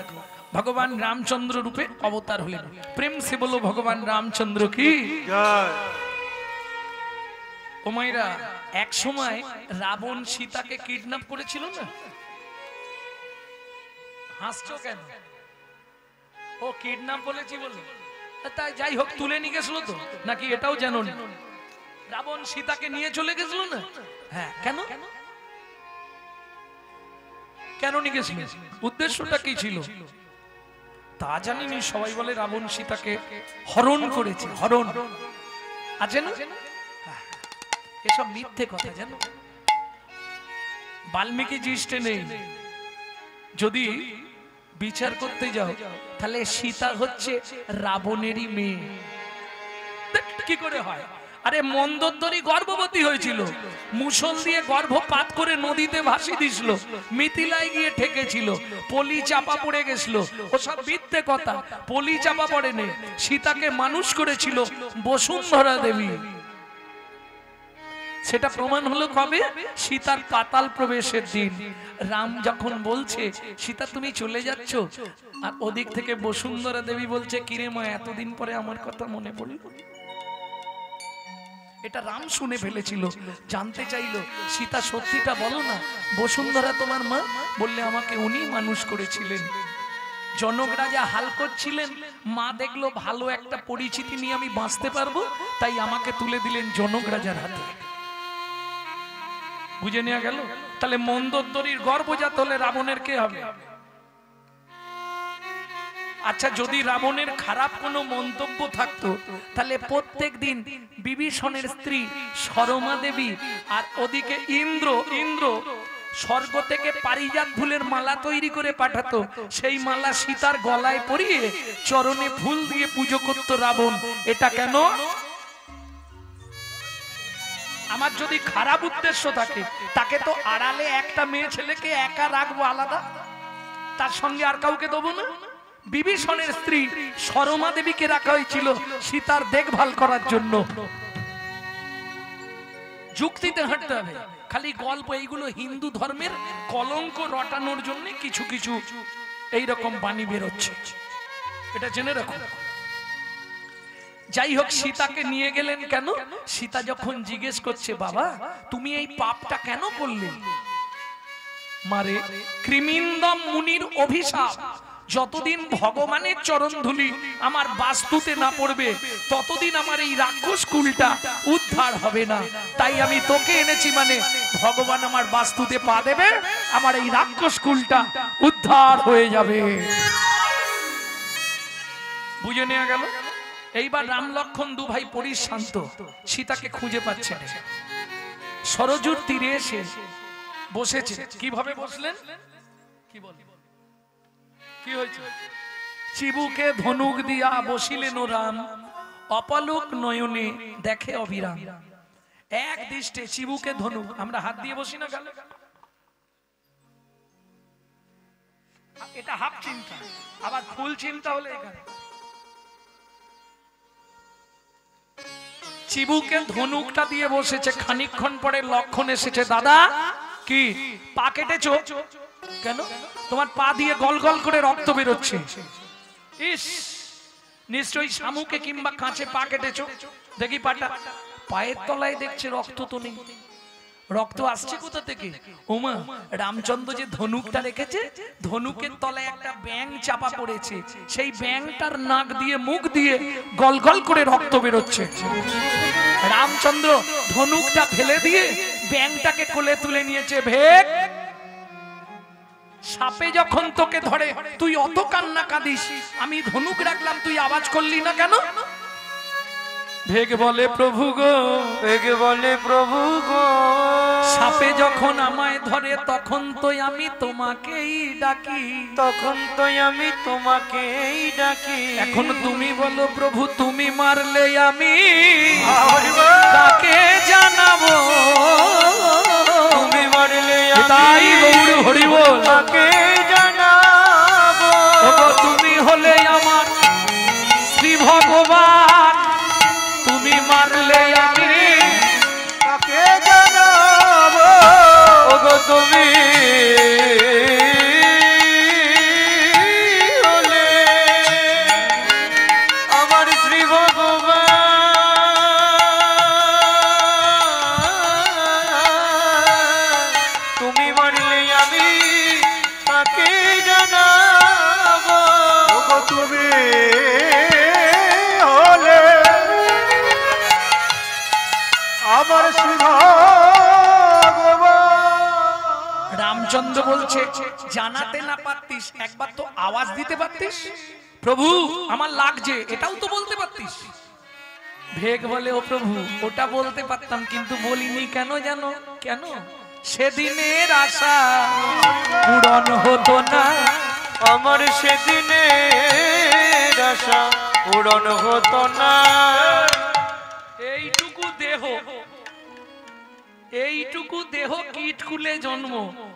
ভগবান রামচন্দ্র রূপে অবতার হলেন। প্রেম সে বলো ভগবান রামচন্দ্র কি জয়। ও মায়েরা, এক সময় রাবণ সীতাকে কিডন্যাপ করেছিল না? হাসছো কেন? ও কিডন্যাপ বলেছি বলে তাই যাই হোক তুলে নিয়ে গেছিল তো নাকি? এটাও জানো না রাবণ সীতাকে নিয়ে চলে গেছিল না? হ্যাঁ, কেন কেন নিয়ে গেছিল? উদ্দেশ্যটা কি ছিল তা জানিনি। সবাই বলে রাবণ সীতাকে হরণ করেছে। হরণ আছে না? এসব মিথ্যে কথা জানো। বাল্মীকি জিষ্টে নেই। যদি বিচার করতে যাও তাহলে সীতা হচ্ছে রাবণেরই মেয়ে। কি করে হয়? আরে মন্দোদরী গর্ভবতী হয়েছিল, মুসল দিয়ে গর্ভপাত করে নদীতে ভাসিয়ে দিছিল, মিথিলায় গিয়ে ঠেকেছিল, পলি চাপা পড়ে গেছিল। ওসব মিথ্যে কথা। পলি চাপা পড়েনি, সীতাকে মানুষ করেছিল বসুন্ধরা দেবী। সেটা প্রমাণ হলো কবে? সীতার পাতাল প্রবেশের দিন। রাম যখন বলছে সীতা তুমি চলে যাচ্ছ, আর ওদিক থেকে বসুন্ধরা দেবী বলছে কিরে মা এতদিন পরে আমার কথা মনে পড়ল। এটা রাম শুনে ফেলেছিল, জানতে চাইলো সীতা সত্যিটা বলো না, বসুন্ধরা তোমার মা? বললে আমাকে উনি মানুষ করেছিলেন। জনক রাজা হাল করছিলেন, মা দেখলো ভালো একটা পরিচিতি নিয়ে আমি বাঁচতে পারবো, তাই আমাকে তুলে দিলেন জনক রাজার হাতে। বুঝে নেওয়া গেল? তাহলে মন্দোদরীর গর্ভজাত হলে রাবণের কে হবে? আচ্ছা যদি রাবণের খারাপ কোনো মন্তব্য থাকতো তাহলে প্রত্যেক দিন বিভীষণের স্ত্রী সরমা দেবী আর ওদিকে ইন্দ্র স্বর্গ থেকে পারিজাত ফুলের মালা তৈরি করে পাঠাতো, সেই মালা সীতার গলায় পরিয়ে চরণে ফুল দিয়ে পুজো করত রাবণ। এটা কেন? আমার যদি খারাপ উদ্দেশ্য থাকে তাকে তো আড়ালে একটা মেয়ে ছেলেকে একা রাখবো আলাদা, তার সঙ্গে আর কাউকে দেবো না। বিভীষণের স্ত্রী সরমা দেবীকে রাখা হয়েছিল সীতার দেখভাল করার জন্য। যুক্তিতে হাঁটতে হবে। খালি গল্প এইগুলো হিন্দু ধর্মের কলঙ্ক রটানোর জন্য কিছু কিছু এইরকম বাণী বেরোচ্ছে, এটা জেনে রাখুন। যাই হোক, সীতাকে নিয়ে গেলেন কেন? সীতা যখন জিজ্ঞেস করছে, বাবা তুমি এই পাপটা কেন করলে? মারে কৃমিন্দম মুনির অভিশাপ, যতদিন ভগবানের চরণ ধুলি আমার বাস্তুতে না পড়বে ততদিন আমার এই রাক্ষস কুলটা উদ্ধার হবে না। তাই আমি তোকে এনেছি, মানে ভগবান আমার বাস্তুতে পা দেবে, আমার এই রাক্ষস কুলটা উদ্ধার হয়ে যাবে। বুঝে নেওয়া গেল। এইবার রাম লক্ষণ দু ভাই পরিশান্ত, সীতাকে খুঁজে পাচ্ছে না। সরজুর তীরে এসে বসেছে। কিভাবে বসলেন? কি বল, কি হয়েছে? চিবুকে ধনুক দিয়া বসিলেন রাম, অপলোক নয়নে দেখে অবিরাম। এক দৃষ্টে চিবুকে ধনুক, আমরা হাত দিয়ে বসি না গালে, এটা হাফ চিন্তা, আবার ফুল চিন্তা হলে এখানে। চিবুকে ধনুকটা দিয়ে বসেছে। খানিকক্ষণ পরে লক্ষণ এসেছে, দাদা কি পা কেটেছো কেন? তোমার পা দিয়ে গল গল করে রক্ত বেরোচ্ছে। ইস, নিশ্চয়ই শামুকে কিংবা কাঁচে পা কেটেছো। দেখি পাটা, পায়ের তলায় দেখছে রক্ত তো নেই। রক্ত আসছে কোথা থেকে? ওমা, রামচন্দ্র যে ধনুকটা রেখেছে, ধনুকের তলায় একটা ব্যাঙ চাপা পড়েছে, সেই ব্যাঙটার নাক দিয়ে মুখ দিয়ে গল গল করে রক্ত বেরোচ্ছে। রামচন্দ্র ধনুকটা ফেলে দিয়ে ব্যাঙটাকে কোলে তুলে নিয়েছে। ভেক, সাপে যখন তোকে ধরে তুই অত কান্না কাঁদিস, আমি ধনুক রাখলাম তুই আওয়াজ করলি না কেন? ভেগ বলে প্রভু গো, ভেগ বলে প্রভু গো, সাপে যখন আমায় ধরে তখন তো আমি তোমাকেই ডাকি, তখন তো আমি তোমাকেই ডাকি। এখন তুমি বলো প্রভু, তুমি মারলে আমি তাকে জানাবো, তুমি মারলে তাই গৌর হরি বল, তাকে জানাবো। তুমি হলে আমার শ্রী ভগবান, তুমি মারলে আমি তাকে জানাবো। ওগো তুমি হলে আমার শ্রী ভগবান, তুমি মারলে আমি তাকে জানাবো। ওগো তুমি হলে আমার শ্রী ভগবান। রামচন্দ্র বলছে, জানাতে না পারতিস একবার তো আওয়াজ দিতে পারতিস, প্রভু আমার লাগছে, এটাও তো বলতে পারতিস। ভেগ বলে, ও প্রভু ওটা বলতে পারতাম, কিন্তু বলিনি কেন জানো? কেন? সেদিনের আশা পূরণ হতো না, আমার সেদিনের আশা পূরণ হতো না। এইটুকু দেহ কীট কুলে জন্ম,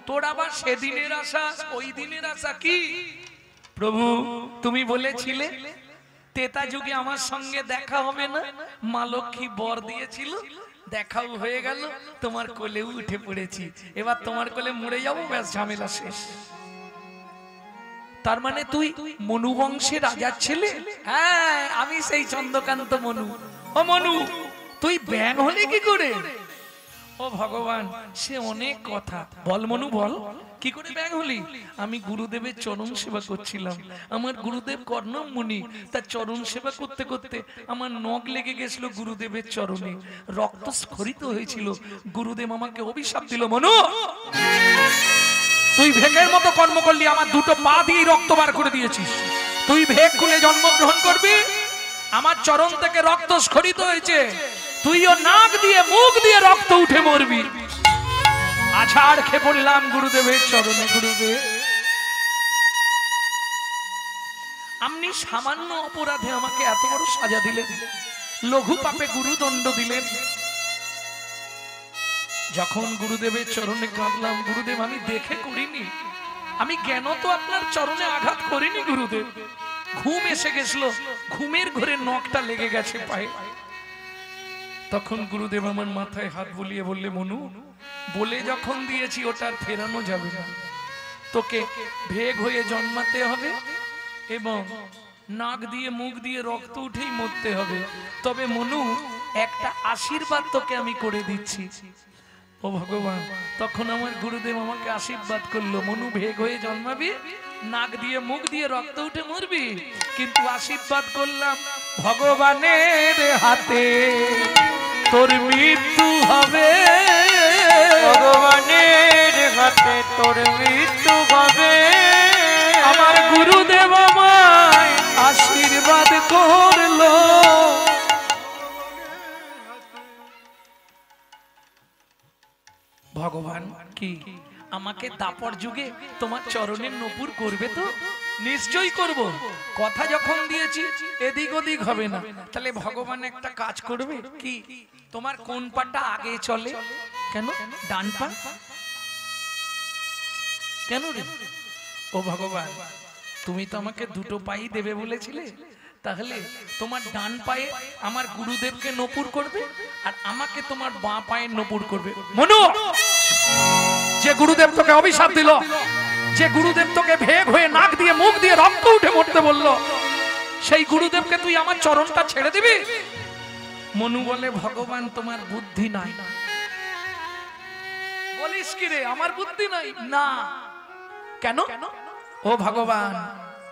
তোর আবার সেদিনের আশা, ওই দিনের আশা কি? প্রভু তুমি বলেছিলে তেতা যুগে আমার সঙ্গে দেখা হবে না, মা লক্ষ্মী বর দিয়েছিল, দেখাও হয়ে গেল, তোমার কোলেও উঠে পড়েছি, এবার তোমার কোলে মরে যাবো, ব্যাস ঝামেলা শেষ। তার মানে তুই মনু বংশের রাজার ছেলে? হ্যাঁ, আমি সেই চন্দ্রকান্ত মনু। ও মনু, তুই ব্যাঙ হলে কি করে? ও ভগবান, সে অনেক কথা, বল মনু বল, কি করে ব্যাঙ হলি? আমি গুরুদেবের চরণ সেবা করছিলাম, আমার গুরুদেব কর্ণম মুনি, তার চরণ সেবা করতে করতে আমার নখ লেগে গেছিল গুরুদেবের চরণে, রক্ত স্খলিত হয়েছিল, গুরুদেব আমাকে অভিশাপ দিল। মনু, তুই ভেগের মতো কর্ম করলি, আমার দুটো পা দিয়ে রক্ত বার করে দিয়েছিস, তুই ভেগ খুলে জন্মগ্রহণ করবি, আমার চরণ থেকে রক্ত স্খলিত হয়েছে, তুইও নাক দিয়ে মুখ দিয়ে রক্ত উঠে মরবি। আছাড় খেয়ে পড়লাম গুরুদেবের চরণে। গুরুদেব, আপনি সামান্য অপরাধে আমাকে এত বড় সাজা দিলেন, লঘু পাপে গুরুদণ্ড দিলেন। যখন গুরুদেবের চরণে কাঁদলাম, গুরুদেব আমি দেখে করিনি, আমি জ্ঞান তো আপনার চরণে আঘাত করিনি গুরুদেব, ঘুম এসে গেছিল, ঘুমের ঘরে নখটা লেগে গেছে পায়ে। তখন গুরুদেব আমার মাথায় হাত বুলিয়ে বললে, মনু, বলে যখন দিয়েছি ওটা আর ফেরানো যাবে না, তোকে ভেগ হয়ে জন্মাতে হবে এবং নাক দিয়ে মুখ দিয়ে রক্ত উঠেই মরতে হবে। তবে মনু, একটা আশীর্বাদ তোকে আমি করে দিচ্ছি। ও ভগবান, তখন আমার গুরুদেব আমাকে আশীর্বাদ করলো, মনু ভেগ হয়ে জন্মাবি, নাক দিয়ে মুখ দিয়ে রক্ত উঠে মরবি, কিন্তু আশীর্বাদ করলাম ভগবানের হাতে তোর মৃত্যু হবে, ভগবানের হাতে তোর মৃত্যু হবে। আমার গুরুদেব আমায় আশীর্বাদ করলো। ভগবান কি আমাকে দাপর যুগে তোমার চরণের নপুর করবে তো? নিশ্চয়ই করব। কথা যখন দিয়েছি এদিক ওদিক হবে না, তাহলে ভগবান একটা কাজ করবে কি? তোমার কোন পাটা আগে চলে? কেন ডান পা? কেন রে? ও ভগবান, তুমি তো আমাকে দুটো পাই দেবে বলেছিলে, তাহলে তোমার ডান পায়ে আমার গুরুদেবকে নপুর করবে আর আমাকে তোমার বাঁ পায়ে নপুর করবে। মনু, যে গুরুদেব তোকে অভিশাপ দিল, যে গুরুদেব তোকে ভেগ হয়ে নাক দিয়ে মুখ দিয়ে রক্ত উঠে মরতে বললো, সেই গুরুদেবকে তুই আমার চরণটা ছেড়ে দিবি? মনু বলে, ভগবান তোমার বুদ্ধি নাই। বলিস কি রে, আমার বুদ্ধি নাই? না। কেন? ও ভগবান,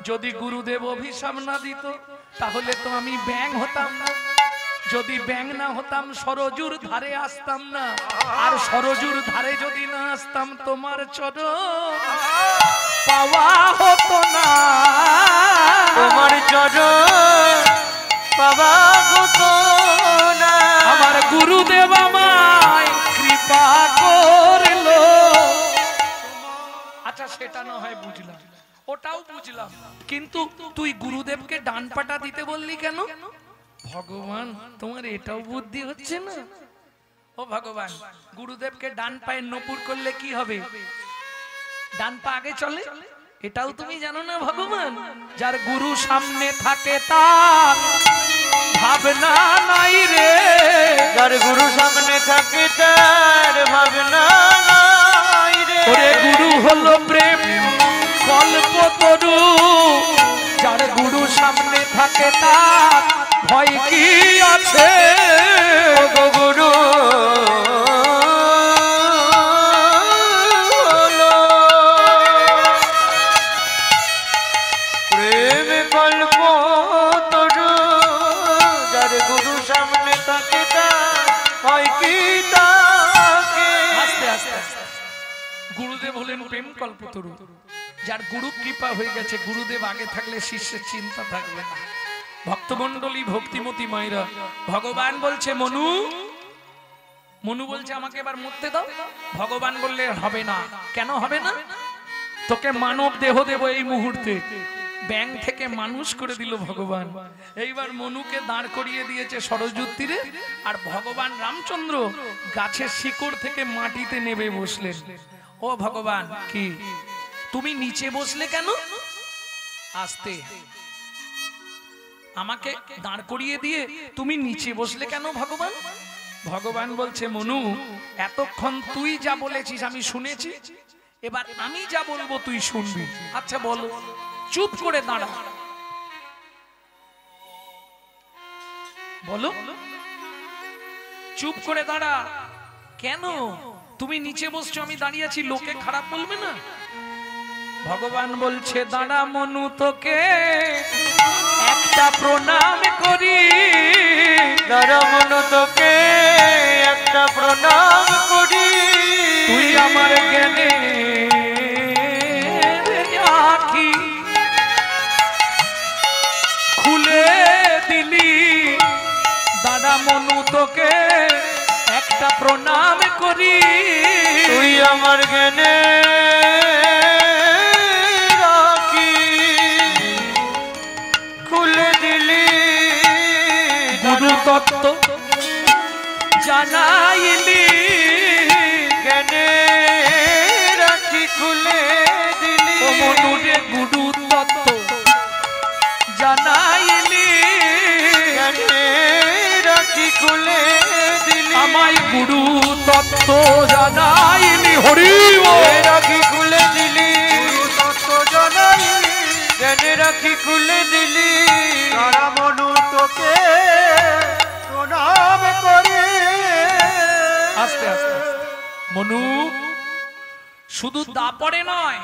যদি গুরুদেব অভিশাপ না দিত তাহলে তো আমি ব্যাং হতাম না, যদি ব্যাং না হতাম সরজুর ধারে আসতাম না, আর সরজুর ধারে যদি না আসতাম তোমার চরণ পাওয়া হতো না, তোমার চরণ পাওয়া হতো না। আমার গুরুদেব আমায় কৃপা করলো। আচ্ছা, সেটা না হয় বুঝলাম, ওটাও বুঝলাম, কিন্তু তুই গুরুদেবকে ডান পাটা দিতে বললি কেন? ভগবান, তোমার এটাও বুদ্ধি হচ্ছে না? ও ভগবান, গুরুদেবকে ডান পায়ে নপুর করলে কি হবে? ডান পা আগে চলে, এটাও তুমি জানো না ভগবান? যার গুরু সামনে থাকে তার ভাবনা নাই রে, যার গুরু সামনে থাকে তার ভাবনা নাই রে। ওরে গুরু হলো প্রেম কল্পতরু, যার গুরু সামনে থাকে তার ভয় কি আছে? গো গুরু প্রেম কল্পতরু, যার গুরু সামনে থাকে তার ভয় কি তাকে? আস্তে আস্তে আস্তে। গুরুদেব হলেন প্রেম কল্পতরু, যার গুরু কৃপা হয়ে গেছে, গুরুদেব আগে থাকলে শিষ্যের চিন্তা থাকবে না। ভক্তমণ্ডলী, ভক্তিমতী মায়েরা, ভগবান বলছে মনু, মনু বলছে আমাকে এবার মরতে দাও। ভগবান বললে হবে না। কেন হবে না? তোকে মানব দেহ দেব এই মুহূর্তে। ব্যাং থেকে মানুষ করে দিল ভগবান। এইবার মনুকে দাঁড় করিয়ে দিয়েছে সরজুর তীরে, আর ভগবান রামচন্দ্র গাছের শিকড় থেকে মাটিতে নেমে বসলেন। ও ভগবান, কি তুমি নিচে বসলে কেন? আস্তে, আমাকে দাঁড় করিয়ে দিয়ে তুমি নিচে বসলে কেন ভগবান? ভগবান বলছে মনু, এতক্ষণ তুই যা বলেছিস আমি শুনেছি, এবার আমি যা বলবো তুই শুনবি। আচ্ছা বলো। চুপ করে দাঁড়া। বলো, চুপ করে দাঁড়া। কেন? তুমি নিচে বসছো, আমি দাঁড়িয়ে আছি, লোকে খারাপ বলবে না? ভগবান বলছে দাঁড়া মনু, তোকে একটা প্রণাম করি। দাঁড়া মনু, তোকে একটা প্রণাম করি। তুই আমার জ্ঞানে আঁখি খুলে দিলি। দাঁড়া মনু, তোকে একটা প্রণাম করি। তুই আমার জ্ঞানে রাখি খুলে দিলি। গুরু তত্ত্ব জানাইলি। জ্ঞানে রাখি খুলে দিলি। ও মনু রে, গুরু তত্ত্ব জানাইলি। জ্ঞানে রাখি খুলে আমায় গুরু তত্ত্ব জানাইলি হরি রাখি খুলে দিলি তত্ত্ব জানাইলি জেনে রাখি খুলে দিলি সারা মনু তোকে প্রণাম করে আস্তে আস্তে মনু শুধু দাপরে নয়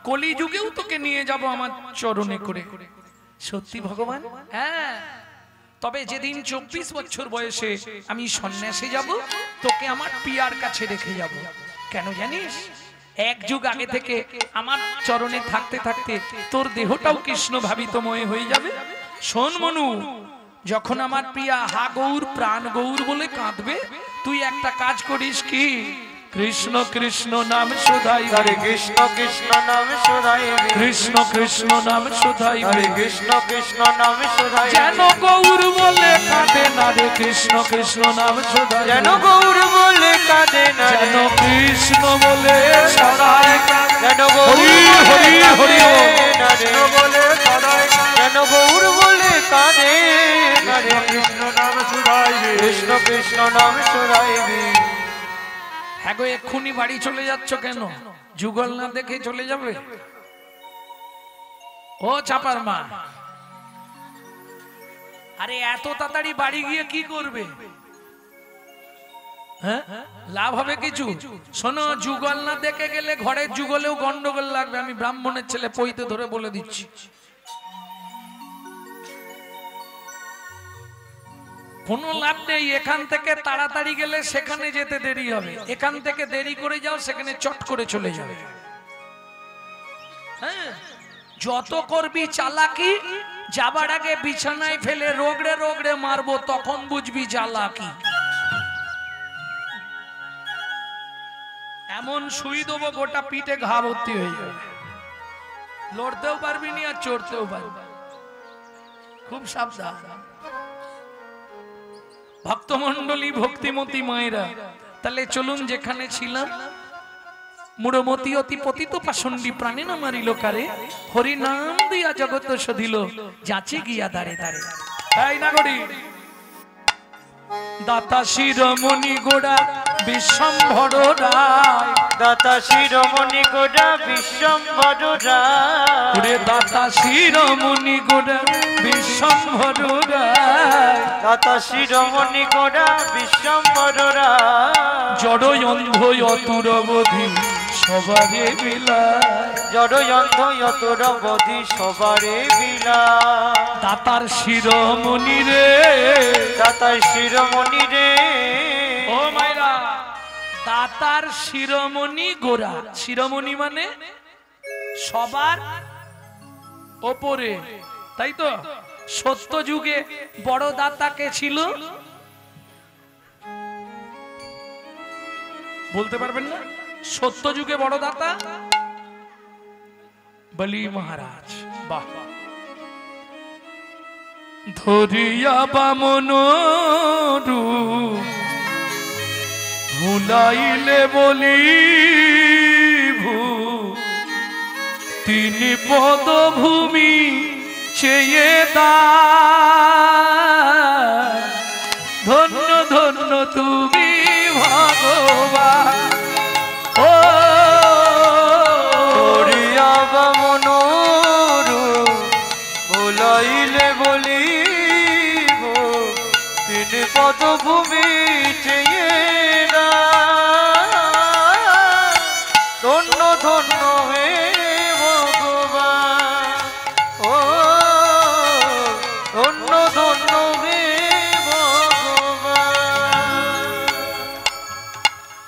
কলিযুগেও তোকে নিয়ে যাব আমার চরণে করে সত্যি ভগবান হ্যাঁ তবে যেদিন 24 বছর বয়সে আমি সন্ন্যাসে যাব তোকে আমার পিয়ার কাছে রেখে যাব কেন জানিস এক যুগ আগে থেকে আমার চরণে থাকতে থাকতে তোর দেহটাও কৃষ্ণ ভাবিতময় হয়ে যাবে শোন মনু যখন আমার প্রিয়া হা গৌর প্রাণ গৌর বলে কাঁদবে তুই একটা কাজ করিস কি কৃষ্ণ কৃষ্ণ নাম শোধাই হরে কৃষ্ণ কৃষ্ণ নাম শোধাই কৃষ্ণ কৃষ্ণ নাম শোধাই হরে কৃষ্ণ কৃষ্ণ নাম শোধাই যেন গৌর বলে কাঁদে না রে কৃষ্ণ কৃষ্ণ নাম শোধাই যেন গৌর বলে কাঁদে না যেন কৃষ্ণ বলে সদাই যেন গৌর হরি হরি যেন বলে সদাই যেন গৌর বলে কাঁদে না রে কৃষ্ণ নাম শোধাইবে কৃষ্ণ কৃষ্ণ নাম শোধাইবে হ্যাঁ গো এক্ষুনি বাড়ি চলে যাচ্ছ কেন যুগল না দেখে চলে যাবে ও চাপার মা আরে এত তাড়াতাড়ি বাড়ি গিয়ে কি করবে হ্যাঁ লাভ হবে কিছু শোনো যুগল না দেখে গেলে ঘরের যুগলেও গন্ডগোল লাগবে আমি ব্রাহ্মণের ছেলে পইতে ধরে বলে দিচ্ছি কোনো লাভ নেই এখান থেকে তাড়াতাড়ি গেলে সেখানে যেতে দেরি হবে এখান থেকে দেরি করে যাও সেখানে চট করে চলে যাবে হ্যাঁ যত করবি চালাকি যাবার আগে বিছানায় ফেলে রোগড়ে রোগড়ে মারবো তখন বুঝবি চালাকি এমন শুই দেবো গোটা পিঠে ঘা ভর্তি হয়ে যাবে লড়তেও পারবি না আর চড়তেও পারবি খুব সাবধান ভক্তমণ্ডলী ভক্তিমতী মায়েরা তাহলে চলুন যেখানে ছিলাম মুড়মতি অতি পতিত পাষণ্ডী প্রাণে না মারিল কারে হরি নাম দিয়া জগৎ সধিল যাচে গিয়া দাঁড়ে দাঁড়ে তাই না করি দাতা শিরোমণি গোড়া বিশ্বম্ভর রায় দাতা শিরোমণি গোড়া বিশ্বম্ভর রায় ওরে দাতা শিরোমণি গোড়া বিশ্বম্ভর রায় দাতা শিরোমণি গোড়া বিশ্বম্ভর রায় জড় অন্ধ অতুরবধি সবারে বিলায় জড় অন্ধ অতুরবধি সবারে বিলায় দাতার শিরোমণি রে দাতার শিরোমণি রে ও মাইরা দাতার শিরোমণি গোরা শিরোমণি মানে সবার ওপরে তাই তো সত্য যুগে বড় দাতা কে ছিল বলতে পারবেন না সত্য যুগে বড় দাতা বলি মহারাজ বাহ ধরিয়া বামন ভুলাইলে বলি তিনি পদভূমি চেয়ে দা ধন্য ধন্য তুমি ভগবান ও ধরিয়া বামন ভুলাইলে বলি তিনি পদভূমি চেয়ে না ধন্য ধন্য হে ভগবান ও ধন্য ধন্য হে ভগবান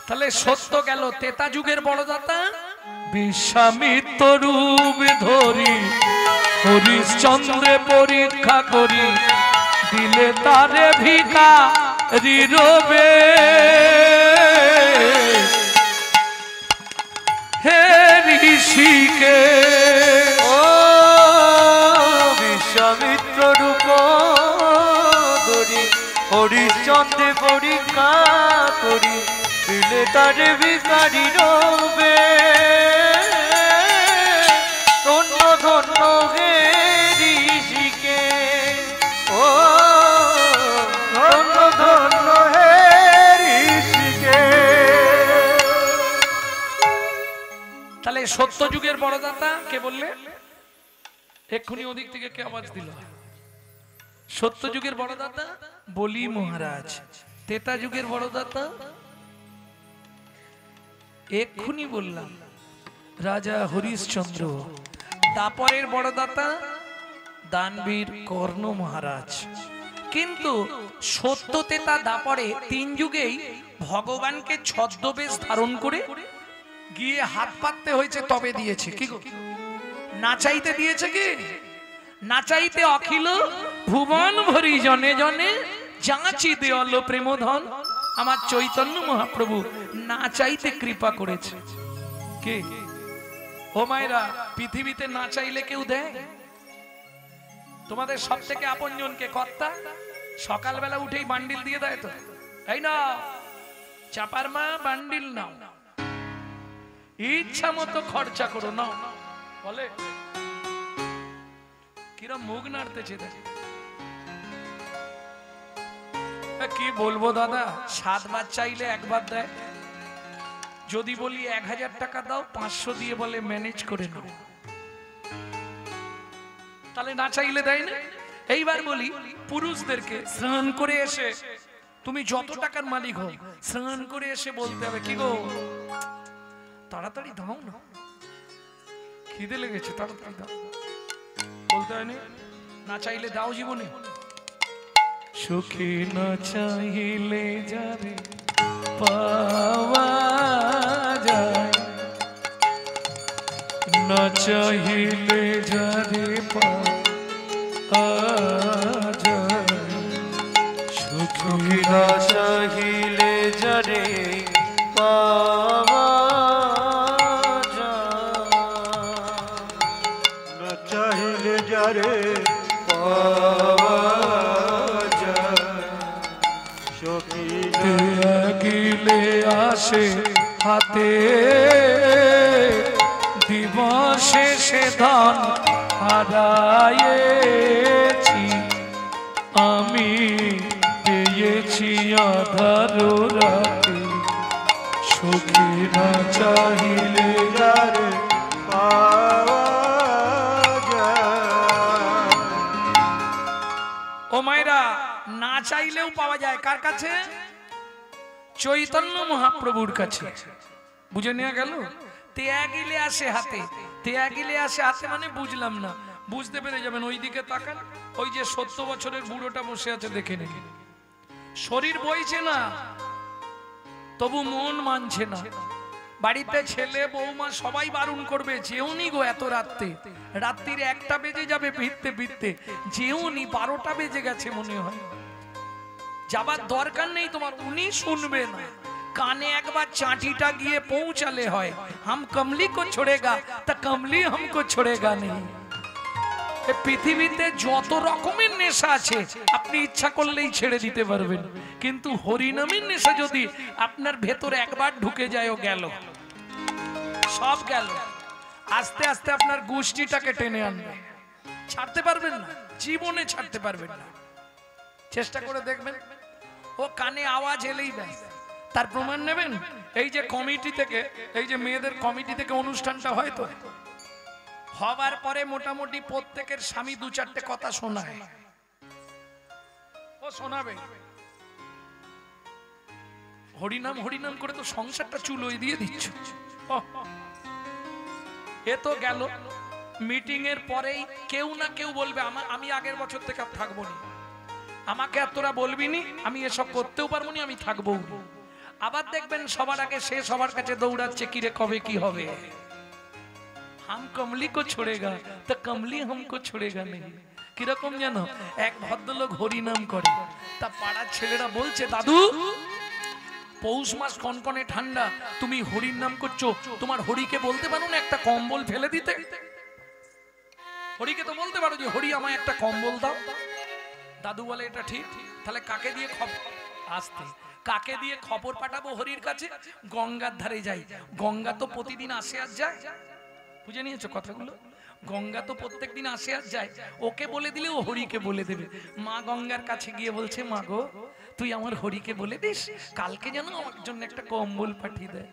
তাহলে সত্য গেল তেতা যুগের বড় দাতা বিশ্বামিত্র রূপ ধরি হরিশ্চন্দ্রে পরীক্ষা করি দিলে তারে ভিকা রিরবে হে ঋষিকে ও বিশ্বামিত্র রূপ ধরি হরিশ্চন্দ্রে পরীক্ষা করি দিলে তারে ভিখারি রবে ধন্য ধন্য হে ঋষিকে ও ধন্য ধন্য হে সত্য যুগের বড়দাতা কে বললে? এক্ষুনি ওদিক থেকে কে আওয়াজ দিল? সত্য যুগের বড়দাতা বলি মহারাজ। ত্রেতা যুগের বড়দাতা এক্ষুনি বললাম রাজা হরিশ্চন্দ্র। দাপরের বড়দাতা দানবীর কর্ণ মহারাজ। কিন্তু সত্য ত্রেতা দাপরে তিন যুগেই ভগবানকে ছদ্মবেশ ধারণ করে গিয়ে হাত পাততে হয়েছে, তবে দিয়েছে। কি গো, নাচাইতে দিয়েছে কি? নাচাইতে অখিল ভুবন ভরি জনে জনে যাচি দেওয়াল প্রেমধন। আমার চৈতন্য মহাপ্রভু নাচাইতে কৃপা করেছে। কে? ও মায়েরা, পৃথিবীতে না চাইলে কেউ দেয়? তোমাদের সব থেকে আপনজনকে কর্তা সকালবেলা উঠেই বান্ডিল দিয়ে দেয় তো, এই না চাপার মা বান্ডিল নাও, ইচ্ছা মতো খরচা করো নাও বলে। কিরম মুখ নাড়তেছে দেখ। কি বলবো দাদা, 7 বার চাইলে একবার দেয়। যদি বলি 1000 টাকা দাও, 500 দিয়ে বলে ম্যানেজ করে নাও। তাহলে না চাইলে দেয় না। এইবার বলি পুরুষদেরকে, স্নান করে এসে তুমি যত টাকার মালিক হও, স্নান করে এসে বলতে হবে কি গো তাড়াতাড়ি দাও না, খিদে লেগেছে তাড়াতাড়ি দাও। বলতে হয় না চাইলে দাও জীবনে। সুখী না চাইলে যাবে পাওয়া যায়, না চাইলে যাবে পাওয়া যায়। সুখী না চাহিলে যারে পাওয়া যায়, না চাহিলে যারে পাওয়া গিলে আসে হাতে দিবসে সে ধন হারায়েছি আমি, পেয়েছি আধার রাতে। সুখী না চাহিলে যারে পাওয়া যায়। ও মায়েরা, না চাইলেও পাওয়া যায়। কার কাছে? চৈতন্য মহাপ্রভুর কাছে। বুঝে নেওয়া গেল? ত্যাগিলে আসে হাতে। ত্যাগিলে আসে হাতে মানে বুঝলাম না, বুঝতে পেরে যাবেন। ওইদিকে তাকান, ওই যে 70 বছরের বুড়োটা বসে আছে, দেখে নিন। শরীর বইছে না, তবু মন মানছে না। বাড়িতে ছেলে বৌমা সবাই বারণ করবে, যেওনি গো এত রাত্রে, রাত্রির 1টা বেজে যাবে ফিরতে ফিরতে, যেওনি 12টা বেজে গেছে মনে হয়। যাবার দরকার নেই তোমার, উনি শুনবে না। কানে একবার চাঁটিটা গিয়ে পৌঁছালে হয়, হাম কমলি কো ছোড়েগা তা কমলি হামকো ছোড়েগা নেই। পৃথিবীতে যত রকমের নেশা আছে আপনি ইচ্ছা করলেই ছেড়ে দিতে পারবেন, কিন্তু হরিনামের নেশা যদি আপনার ভেতরে একবার ঢুকে যায়, ও গেল, সব গেল। আস্তে আস্তে আপনার গোষ্ঠীটাকে টেনে আনবে, ছাড়তে পারবেন না, জীবনে ছাড়তে পারবেন না। চেষ্টা করে দেখবেন, ও কানে আওয়াজ এলেই ব্যাস। তার প্রমাণ নেবেন, এই যে কমিটি থেকে, এই যে মেয়েদের কমিটি থেকে অনুষ্ঠানটা হয় তো, হবার পরে মোটামুটি প্রত্যেকের স্বামী 2-4টে কথা শোনায়। ও শোনাবে, হরিনাম হরিনাম করে তো সংসারটা চুলোয় দিয়ে দিচ্ছ। এ তো গেল। মিটিং এর পরেই কেউ না কেউ বলবে আমি আগের বছর থেকে আর থাকবো না, আমাকে আর তোরা বলবি নি, আমি এসব করতেও পারবো না, আমি থাকবো। আবার দেখবেন সবার আগে সে সবার কাছে দৌড়াচ্ছে, কিরে কবে কি হবে। হাম কমলি কো ছোড়েগা তা কমলি হামকো ছোড়েগা নেই। কিরকম জানো, এক ভদ্রলোক হরিনাম করে, তা পাড়ার ছেলেরা বলছে, দাদু পৌষ মাস কনকনে ঠান্ডা, তুমি হরির নাম করছো, তোমার হরিকে বলতে পারো না একটা কম্বল ফেলে দিতে? হরিকে তো বলতে পারো যে হরি আমায় একটা কম্বল দাও। দাদু বলে এটা ঠিক, তাহলে কাকে দিয়ে খবর আসতে, কাকে দিয়ে খবর পাঠাবো হরির কাছে? গঙ্গার ধারে যাই, গঙ্গা তো প্রতিদিন আসে আর যায়। বুঝে নিয়েছো কথাগুলো? গঙ্গা তো প্রত্যেকদিন আসে আর যায়, ওকে বলে দিলে ও হরিকে বলে দেবে। মা গঙ্গার কাছে গিয়ে বলছে, মা গো তুই আমার হরিকে বলে দিস কালকে যেন আমার জন্য একটা কম্বল পাঠিয়ে দেয়।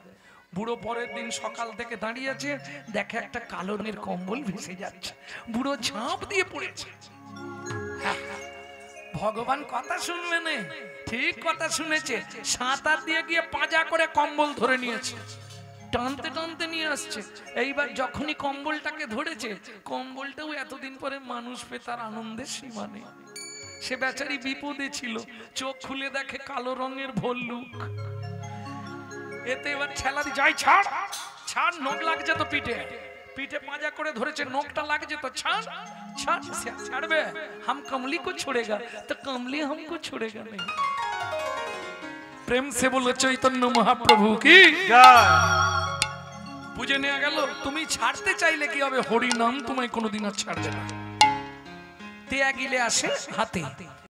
বুড়ো পরের দিন সকাল থেকে দাঁড়িয়ে আছে, দেখে একটা কালো রঙের কম্বল ভেসে যাচ্ছে, বুড়ো ঝাঁপ দিয়ে পড়েছে। ভগবান কথা শুনবে না, ঠিক কথা শুনেছে, সাঁতার দিয়ে গিয়ে পাজা করে কম্বল ধরে নিয়েছে, টানতে টানতে নিয়ে আসছে। এইবার যখনই কম্বলটাকে ধরেছে, কম্বলটাও এতদিন পরে মানুষ পেয়ে তার আনন্দের সীমা নেই। সে বেচারি বিপদে ছিল, চোখ খুলে দেখে কালো রঙের ভল্লুক। এতে এবার ছেলা দি যাই, ছাড় ছাড়, নখ লাগছে তো পিঠে, পিঠে পাঁজা করে ধরেছে, নখটা লাগছে তো ছাড় ছাড়। ছাড়বে? হাম কমলি কো ছোড়েগা, তো কমলি हमको छोड़ेगा नहीं। প্রেম সে বলো চৈতন্য মহাপ্রভু কি জয়। বুঝে নেওয়া গেল। তুমি ছাড়তে চাইলে কি হবে, হরি নাম তোমায় কোনোদিন আর ছাড়বে না। তে গিলে আসে হাতে।